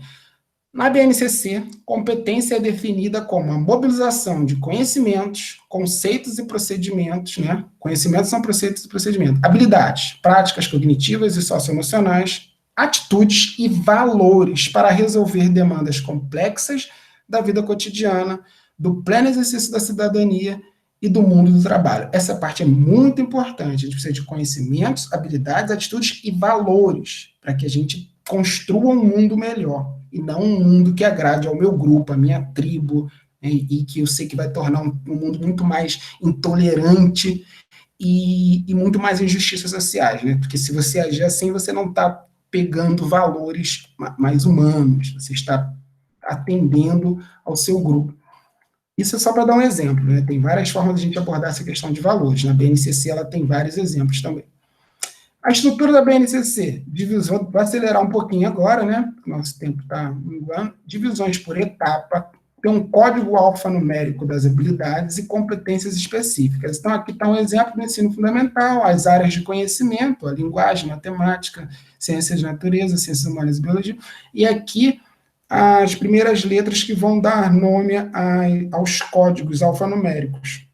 na BNCC, competência é definida como a mobilização de conhecimentos, conceitos e procedimentos, né? Conhecimentos são conceitos e procedimentos. Habilidades, práticas cognitivas e socioemocionais, atitudes e valores para resolver demandas complexas da vida cotidiana, do pleno exercício da cidadania e do mundo do trabalho. Essa parte é muito importante. A gente precisa de conhecimentos, habilidades, atitudes e valores para que a gente construa um mundo melhor e não um mundo que agrade ao meu grupo, à minha tribo, né, e que eu sei que vai tornar um mundo muito mais intolerante e muito mais injustiças sociais, né? Porque se você agir assim, você não está pegando valores mais humanos, você está atendendo ao seu grupo. Isso é só para dar um exemplo, né? Tem várias formas de a gente abordar essa questão de valores. Na BNCC ela tem vários exemplos também. A estrutura da BNCC, divisão, vou acelerar um pouquinho agora, né? Nosso tempo está minguando. Divisões por etapa, tem um código alfanumérico das habilidades e competências específicas. Então, aqui está um exemplo do ensino fundamental, as áreas de conhecimento, a linguagem, matemática, ciências de natureza, ciências humanas e biologia. E aqui, as primeiras letras que vão dar nome aos códigos alfanuméricos.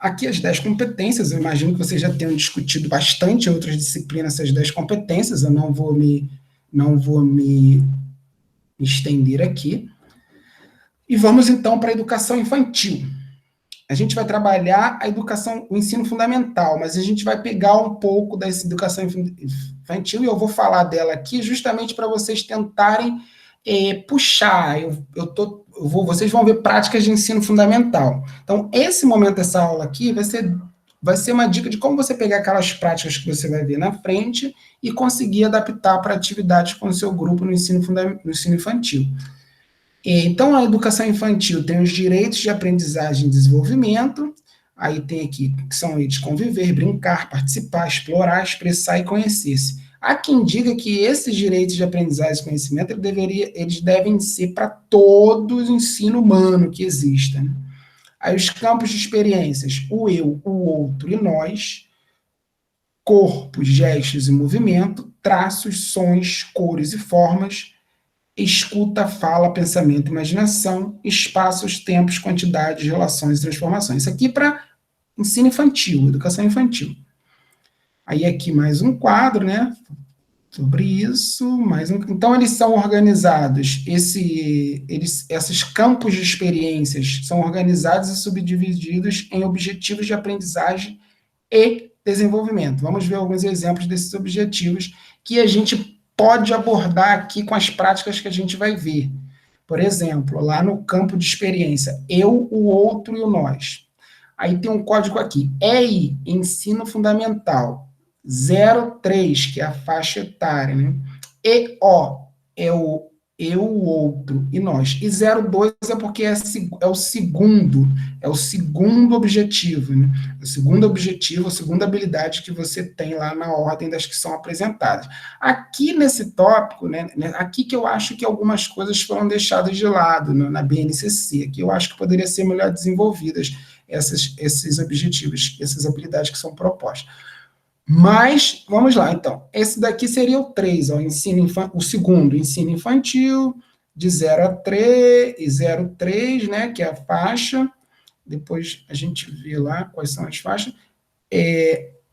Aqui as 10 competências, eu imagino que vocês já tenham discutido bastante em outras disciplinas essas 10 competências, eu não vou me estender aqui. E vamos então para a educação infantil. A gente vai trabalhar a educação, o ensino fundamental, mas a gente vai pegar um pouco dessa educação infantil e eu vou falar dela aqui justamente para vocês tentarem puxar. Vocês vão ver práticas de ensino fundamental. Então, esse momento dessa aula aqui vai ser uma dica de como você pegar aquelas práticas que você vai ver na frente e conseguir adaptar para atividades com o seu grupo no ensino infantil. Então, a educação infantil tem os direitos de aprendizagem e desenvolvimento, aí tem aqui, que são eles conviver, brincar, participar, explorar, expressar e conhecer-se. Há quem diga que esses direitos de aprendizagem e conhecimento eles devem ser para todo o ensino humano que exista. Né? Aí os campos de experiências, o eu, o outro e nós, corpos, gestos e movimento, traços, sons, cores e formas, escuta, fala, pensamento, imaginação, espaços, tempos, quantidades, relações e transformações. Isso aqui para ensino infantil, educação infantil. Aí aqui mais um quadro, né? Sobre isso, então eles são organizados, esses campos de experiências são organizados e subdivididos em objetivos de aprendizagem e desenvolvimento. Vamos ver alguns exemplos desses objetivos que a gente pode abordar aqui com as práticas que a gente vai ver. Por exemplo, lá no campo de experiência, eu, o outro e o nós. Aí tem um código aqui, EI, ensino fundamental, 03, que é a faixa etária, né? EO é o eu, o outro e nós. E 02 é porque é o segundo objetivo, né? O segundo objetivo, a segunda habilidade que você tem lá na ordem das que são apresentadas. Aqui nesse tópico, né, aqui que eu acho que algumas coisas foram deixadas de lado na BNCC, que eu acho que poderia ser melhor desenvolvidas esses objetivos, essas habilidades que são propostas. Mas, vamos lá, então. Esse daqui seria o 3, ó, o segundo, ensino infantil, de 0 a 3, e 03, né, que é a faixa. Depois a gente vê lá quais são as faixas.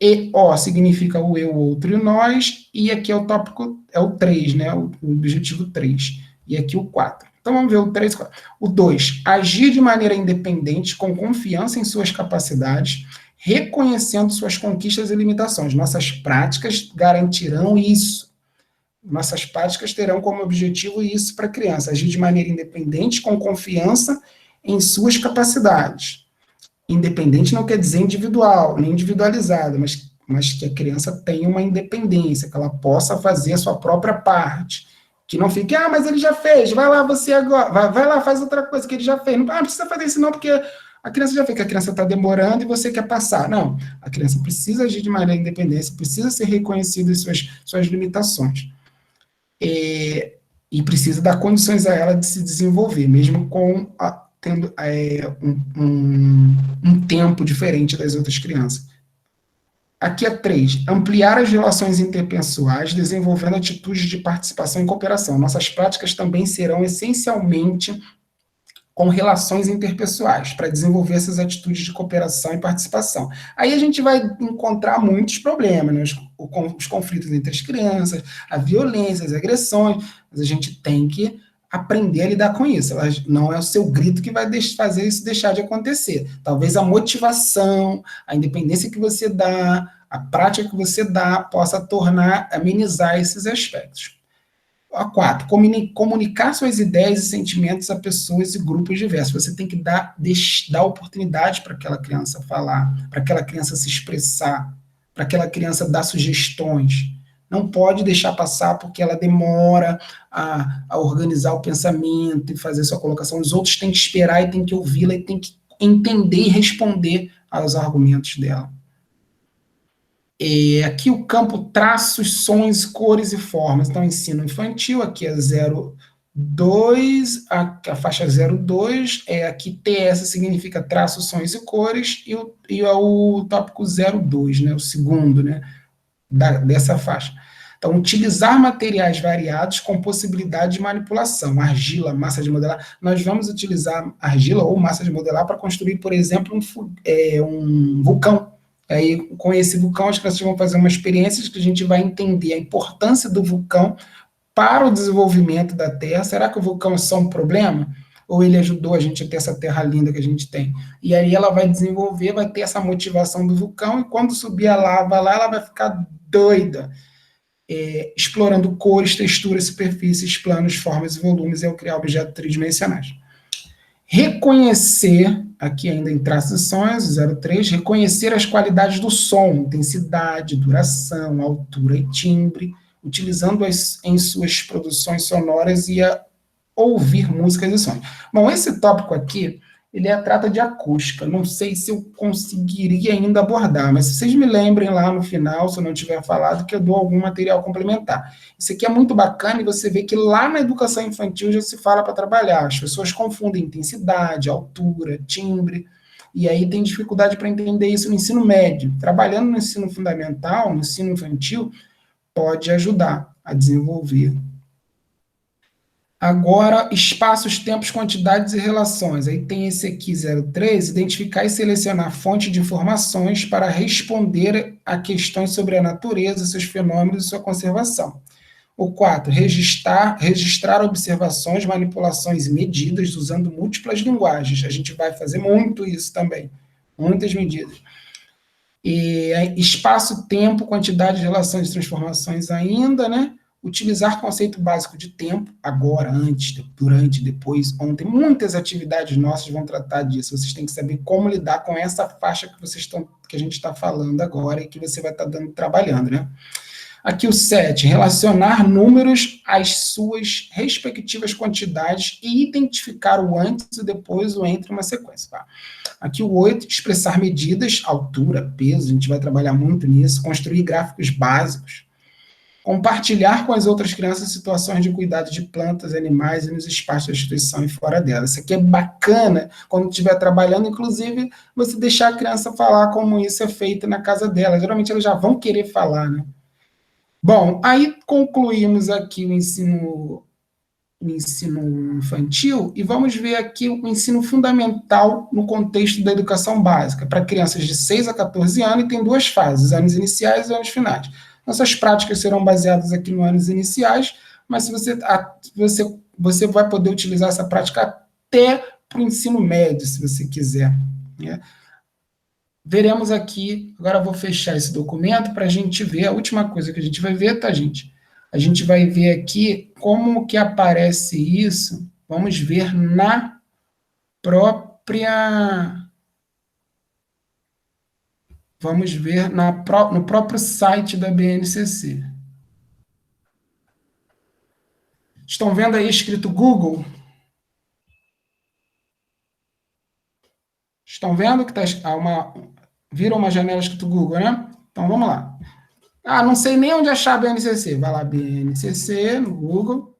E O significa o eu, o outro e o nós, e aqui é o tópico, é o 3, né? O objetivo 3. E aqui o 4. Então vamos ver o 3 e 4. O 2, agir de maneira independente, com confiança em suas capacidades, reconhecendo suas conquistas e limitações. Nossas práticas garantirão isso. Nossas práticas terão como objetivo isso para a criança, agir de maneira independente, com confiança em suas capacidades. Independente não quer dizer individual, nem individualizada, mas que a criança tenha uma independência, que ela possa fazer a sua própria parte. Que não fique, mas ele já fez, vai lá você agora, vai lá, faz outra coisa que ele já fez. Não, precisa fazer isso não, porque a criança já fez, que a criança está demorando e você quer passar. Não, a criança precisa agir de maneira independente, precisa ser reconhecida em suas limitações. E precisa dar condições a ela de se desenvolver, mesmo tendo um tempo diferente das outras crianças. Aqui é 3. Ampliar as relações interpessoais, desenvolvendo atitudes de participação e cooperação. Nossas práticas também serão essencialmente com relações interpessoais, para desenvolver essas atitudes de cooperação e participação. Aí a gente vai encontrar muitos problemas, né? Os conflitos entre as crianças, a violência, as agressões, mas a gente tem que aprender a lidar com isso. Não é o seu grito que vai fazer isso deixar de acontecer. Talvez a motivação, a independência que você dá, a prática que você dá, possa amenizar esses aspectos. A 4, comunicar suas ideias e sentimentos a pessoas e grupos diversos. Você tem que dar oportunidade para aquela criança falar, para aquela criança se expressar, para aquela criança dar sugestões. Não pode deixar passar porque ela demora a organizar o pensamento e fazer sua colocação. Os outros têm que esperar e têm que ouvi-la e têm que entender e responder aos argumentos dela. Aqui o campo traços, sons, cores e formas. Então, ensino infantil, aqui é 02, a faixa 02, aqui TS significa traços, sons e cores, e é o tópico 02, né, o segundo, né, dessa faixa. Então, utilizar materiais variados com possibilidade de manipulação, argila, massa de modelar. Nós vamos utilizar argila ou massa de modelar para construir, por exemplo, um vulcão. Aí, com esse vulcão, as crianças vão fazer uma experiência que a gente vai entender a importância do vulcão para o desenvolvimento da Terra. Será que o vulcão é só um problema? Ou ele ajudou a gente a ter essa terra linda que a gente tem? E aí ela vai desenvolver, vai ter essa motivação do vulcão, e quando subir a lava lá, ela vai ficar doida, explorando cores, texturas, superfícies, planos, formas e volumes, e ao criar objetos tridimensionais. Reconhecer, aqui ainda em transições, 03, reconhecer as qualidades do som, intensidade, duração, altura e timbre, utilizando-as em suas produções sonoras e a ouvir músicas e sons. Bom, esse tópico aqui, ele trata de acústica. Não sei se eu conseguiria ainda abordar, mas se vocês me lembrem lá no final, se eu não tiver falado, que eu dou algum material complementar. Isso aqui é muito bacana e você vê que lá na educação infantil já se fala para trabalhar. As pessoas confundem intensidade, altura, timbre, e aí tem dificuldade para entender isso no ensino médio. Trabalhando no ensino fundamental, no ensino infantil, pode ajudar a desenvolver. Agora, espaços, tempos, quantidades e relações. Aí tem esse aqui, 03, identificar e selecionar fonte de informações para responder a questões sobre a natureza, seus fenômenos e sua conservação. O 4, registrar observações, manipulações e medidas usando múltiplas linguagens. A gente vai fazer muito isso também, muitas medidas. Espaço, tempo, quantidade de relações e transformações ainda, né? Utilizar conceito básico de tempo, agora, antes, durante, depois, ontem. Muitas atividades nossas vão tratar disso. Vocês têm que saber como lidar com essa faixa que a gente está falando agora e que você vai estar trabalhando, né? Aqui o 7, relacionar números às suas respectivas quantidades e identificar o antes e depois, o entre uma sequência. Tá? Aqui o 8, expressar medidas, altura, peso, a gente vai trabalhar muito nisso, construir gráficos básicos, compartilhar com as outras crianças situações de cuidado de plantas, animais e nos espaços da instituição e fora dela. Isso aqui é bacana quando estiver trabalhando, inclusive, você deixar a criança falar como isso é feito na casa dela. Geralmente elas já vão querer falar, né? Bom, aí concluímos aqui o ensino o ensino infantil e vamos ver aqui o ensino fundamental no contexto da educação básica, para crianças de 6 a 14 anos, e tem duas fases, anos iniciais e anos finais. Nossas práticas serão baseadas aqui nos anos iniciais, mas se você vai poder utilizar essa prática até para o ensino médio, se você quiser, né? Veremos aqui, agora eu vou fechar esse documento para a gente ver, a última coisa que a gente vai ver, tá, gente? A gente vai ver aqui como que aparece isso, vamos ver na própria... Vamos ver no próprio site da BNCC. Estão vendo aí escrito Google? Estão vendo que viram uma janela escrito Google, né? Então, vamos lá. Ah, não sei nem onde achar a BNCC. Vai lá, BNCC, no Google.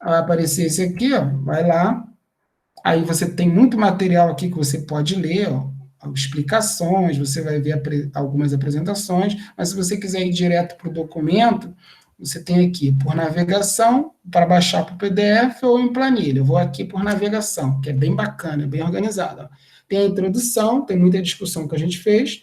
Vai aparecer esse aqui, ó. Vai lá. Aí você tem muito material aqui que você pode ler, ó. Explicações, você vai ver algumas apresentações, mas se você quiser ir direto para o documento, você tem aqui por navegação, para baixar para o PDF ou em planilha. Eu vou aqui por navegação, que é bem bacana, bem organizado. Ó. Tem a introdução, tem muita discussão que a gente fez,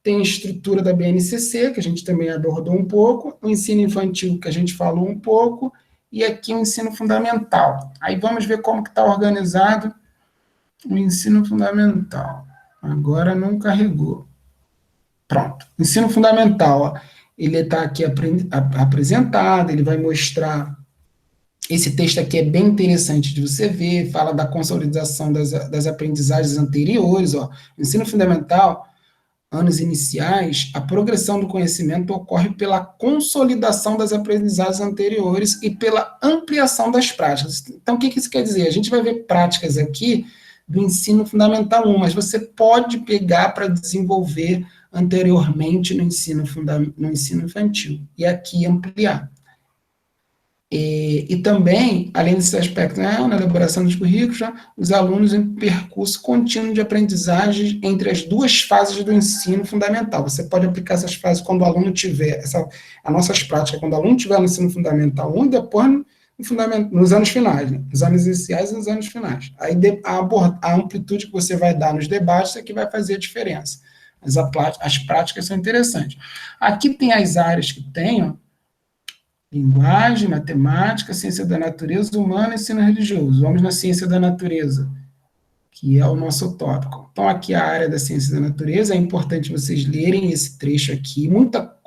tem a estrutura da BNCC, que a gente também abordou um pouco, o ensino infantil, que a gente falou um pouco, e aqui o ensino fundamental. Aí vamos ver como que está organizado o ensino fundamental. Agora não carregou. Pronto. Ensino fundamental, ó, ele está aqui apresentado, ele vai mostrar... Esse texto aqui é bem interessante de você ver, fala da consolidação das aprendizagens anteriores. Ó. Ensino fundamental, anos iniciais, a progressão do conhecimento ocorre pela consolidação das aprendizagens anteriores e pela ampliação das práticas. Então, o que isso quer dizer? A gente vai ver práticas aqui do ensino fundamental 1, mas você pode pegar para desenvolver anteriormente no ensino infantil, e aqui ampliar. E também, além desse aspecto, né, na elaboração dos currículos, os alunos em percurso contínuo de aprendizagem entre as duas fases do ensino fundamental. Você pode aplicar essas fases quando o aluno tiver, as nossas práticas, quando o aluno tiver no ensino fundamental 1 e depois nos anos finais, né, nos anos iniciais e nos anos finais. Aí a amplitude que você vai dar nos debates é que vai fazer a diferença. Mas as práticas são interessantes. Aqui tem as áreas que tem, ó, linguagem, matemática, ciência da natureza humana e ensino religioso. Vamos na ciência da natureza, que é o nosso tópico. Então, aqui a área da ciência da natureza, é importante vocês lerem esse trecho aqui.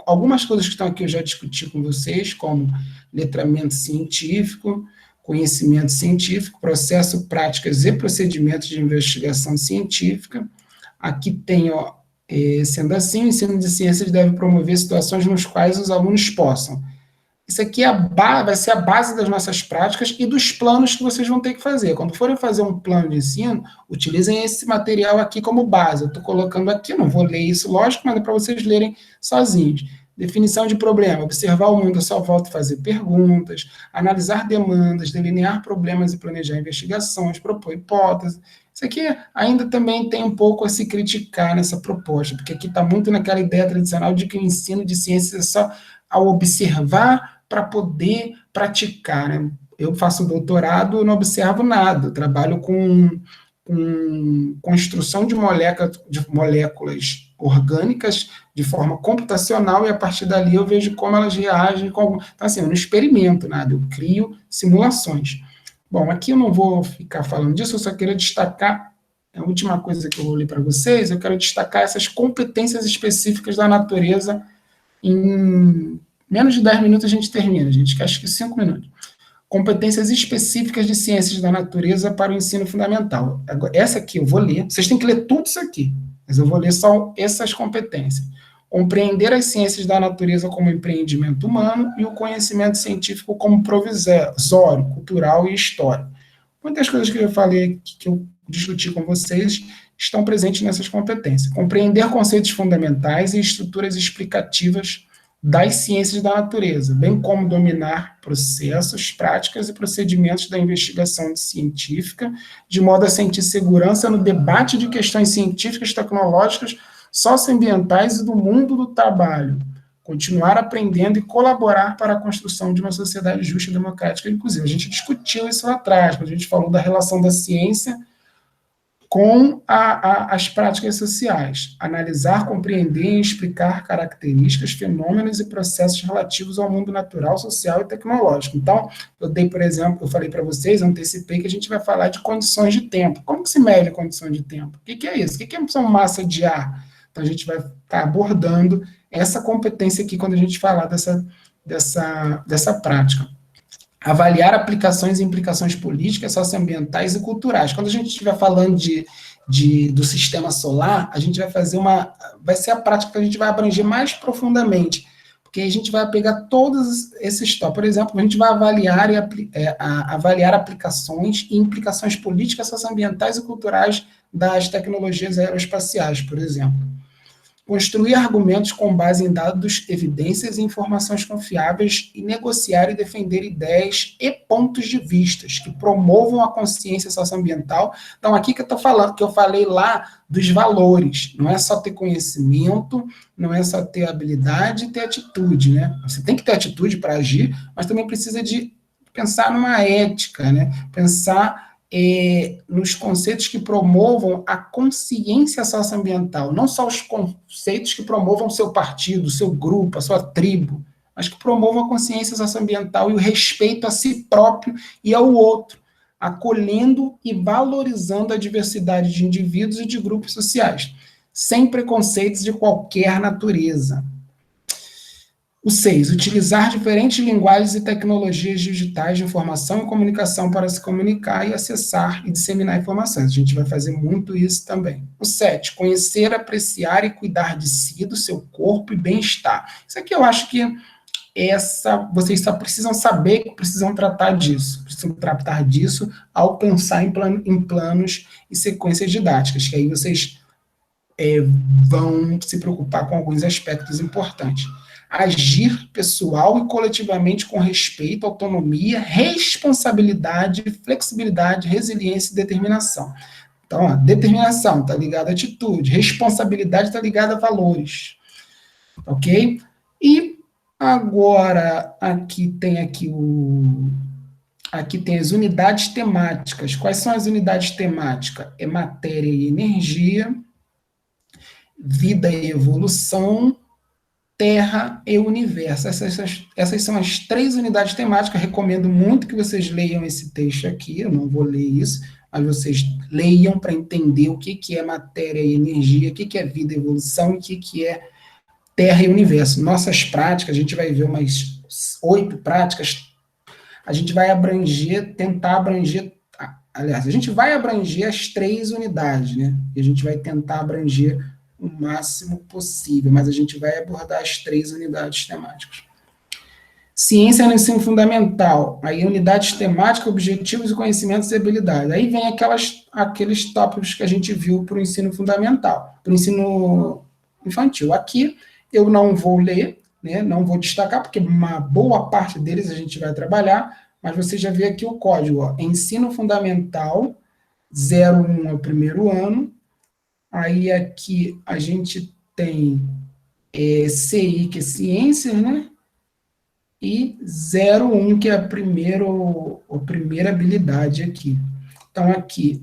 Algumas coisas que estão aqui eu já discuti com vocês, como letramento científico, conhecimento científico, processo, práticas e procedimentos de investigação científica. Aqui tem, ó, sendo assim, o ensino de ciências deve promover situações nas quais os alunos possam... Isso aqui vai ser a base das nossas práticas e dos planos que vocês vão ter que fazer. Quando forem fazer um plano de ensino, utilizem esse material aqui como base. Eu estou colocando aqui, não vou ler isso, lógico, mas é para vocês lerem sozinhos. Definição de problema, observar o mundo à sua volta e fazer perguntas, analisar demandas, delinear problemas e planejar investigações, propor hipóteses. Isso aqui ainda também tem um pouco a se criticar nessa proposta, porque aqui está muito naquela ideia tradicional de que o ensino de ciências é só ao observar para poder praticar, né? Eu faço doutorado, não observo nada, eu trabalho com construção de moléculas orgânicas de forma computacional, e a partir dali eu vejo como elas reagem. Então, assim, eu não experimento nada, eu crio simulações. Bom, aqui eu não vou ficar falando disso, eu só queria destacar, a última coisa que eu vou ler para vocês, eu quero destacar essas competências específicas da natureza. Em menos de 10 minutos a gente termina, gente, que acho que 5 minutos. Competências específicas de ciências da natureza para o ensino fundamental. Essa aqui eu vou ler, vocês têm que ler tudo isso aqui, mas eu vou ler só essas competências. Compreender as ciências da natureza como empreendimento humano e o conhecimento científico como provisório, cultural e histórico. Muitas coisas que eu falei, que eu discuti com vocês, estão presentes nessas competências. Compreender conceitos fundamentais e estruturas explicativas das ciências da natureza, bem como dominar processos, práticas e procedimentos da investigação científica, de modo a sentir segurança no debate de questões científicas, tecnológicas, socioambientais e do mundo do trabalho, continuar aprendendo e colaborar para a construção de uma sociedade justa, democrática e inclusiva. A gente discutiu isso lá atrás, quando a gente falou da relação da ciência com as práticas sociais. Analisar, compreender e explicar características, fenômenos e processos relativos ao mundo natural, social e tecnológico. Então, eu dei, por exemplo, eu falei para vocês, antecipei que a gente vai falar de condições de tempo. Como que se mede a condição de tempo? O que é isso? O que é uma massa de ar? Então, a gente vai estar abordando essa competência aqui quando a gente falar dessa prática. Avaliar aplicações e implicações políticas, socioambientais e culturais. Quando a gente estiver falando do sistema solar, a gente vai ser a prática que a gente vai abranger mais profundamente, porque a gente vai pegar todos esses tópicos. Por exemplo, a gente vai avaliar aplicações e implicações políticas, socioambientais e culturais das tecnologias aeroespaciais, por exemplo. Construir argumentos com base em dados, evidências e informações confiáveis e negociar e defender ideias e pontos de vista que promovam a consciência socioambiental. Então, aqui que eu estou falando, que eu falei lá dos valores, não é só ter conhecimento, não é só ter habilidade e ter atitude, né? Você tem que ter atitude para agir, mas também precisa de pensar numa ética, né? Pensar nos conceitos que promovam a consciência socioambiental, não só os conceitos que promovam o seu partido, o seu grupo, a sua tribo, mas que promovam a consciência socioambiental e o respeito a si próprio e ao outro, acolhendo e valorizando a diversidade de indivíduos e de grupos sociais, sem preconceitos de qualquer natureza. O 6, utilizar diferentes linguagens e tecnologias digitais de informação e comunicação para se comunicar e acessar e disseminar informações. A gente vai fazer muito isso também. O 7, conhecer, apreciar e cuidar de si, do seu corpo e bem-estar. Isso aqui eu acho que vocês só precisam saber que precisam tratar disso ao pensar em planos e sequências didáticas, que aí vocês vão se preocupar com alguns aspectos importantes. Agir pessoal e coletivamente com respeito, autonomia, responsabilidade, flexibilidade, resiliência e determinação. Então, ó, determinação está ligada à atitude, responsabilidade está ligada a valores, ok? E agora, aqui tem as unidades temáticas. Quais são as unidades temáticas? É matéria e energia, vida e evolução, Terra e Universo. Essas são as 3 unidades temáticas. Recomendo muito que vocês leiam esse texto aqui. Eu não vou ler isso, mas vocês leiam para entender o que é matéria e energia, o que é vida e evolução, e o que é Terra e Universo. Nossas práticas, a gente vai ver umas 8 práticas. A gente vai tentar abranger. Aliás, a gente vai abranger as 3 unidades, né? E a gente vai tentar abranger o máximo possível, mas a gente vai abordar as 3 unidades temáticas. Ciência no ensino fundamental, aí unidades temáticas, objetivos e conhecimentos e habilidades. Aí vem aqueles tópicos que a gente viu para o ensino fundamental, para o ensino infantil. Aqui eu não vou ler, né, não vou destacar, porque uma boa parte deles a gente vai trabalhar, mas você já vê aqui o código, ó, ensino fundamental, 01 é o primeiro ano. Aí aqui a gente tem CI, que é ciências, né? E 01, que é a primeira habilidade aqui. Então, aqui,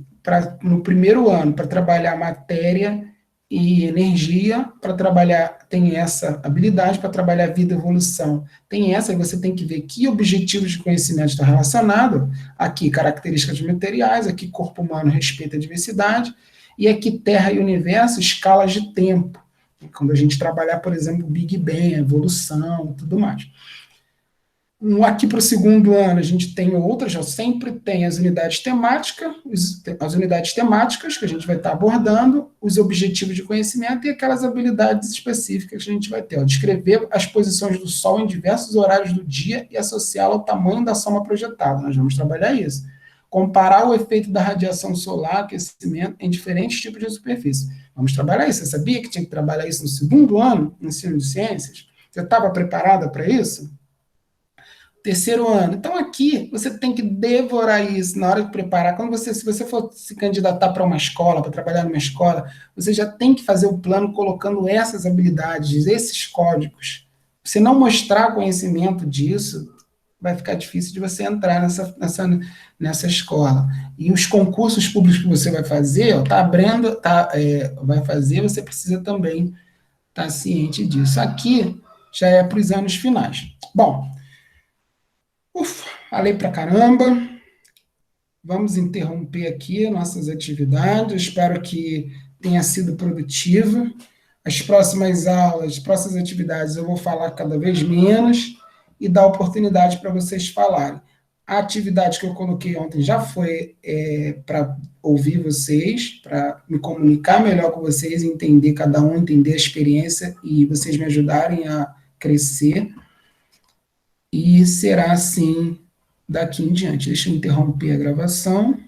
no primeiro ano, para trabalhar matéria e energia, para trabalhar, tem essa habilidade, para trabalhar vida e evolução, tem essa, aí você tem que ver que objetivos de conhecimento está relacionado, aqui, características materiais, aqui, corpo humano, respeito à diversidade, e aqui Terra e Universo, escalas de tempo. Quando a gente trabalhar, por exemplo, o Big Bang, a evolução, tudo mais. Aqui para o segundo ano, a gente tem outras, já sempre tem as unidades temáticas, que a gente vai estar abordando, os objetivos de conhecimento e aquelas habilidades específicas que a gente vai ter. Ó, descrever as posições do Sol em diversos horários do dia e associá-la ao tamanho da soma projetada. Nós vamos trabalhar isso. Comparar o efeito da radiação solar, aquecimento, em diferentes tipos de superfície. Vamos trabalhar isso. Você sabia que tinha que trabalhar isso no segundo ano, no ensino de ciências? Você estava preparada para isso? Terceiro ano. Então, aqui, você tem que devorar isso na hora de preparar. Se você for se candidatar para uma escola, para trabalhar numa escola, você já tem que fazer o plano colocando essas habilidades, esses códigos. você não mostrar conhecimento disso, vai ficar difícil de você entrar nessa escola. E os concursos públicos que você vai fazer, ó, tá abrindo, vai fazer, você precisa também estar ciente disso. Aqui já é para os anos finais. Bom, falei pra caramba. Vamos interromper aqui nossas atividades. Espero que tenha sido produtiva. As próximas aulas, as próximas atividades, eu vou falar cada vez menos e dar oportunidade para vocês falarem. A atividade que eu coloquei ontem já foi para ouvir vocês, para me comunicar melhor com vocês, entender cada um, entender a experiência e vocês me ajudarem a crescer. E será assim daqui em diante. Deixa eu interromper a gravação.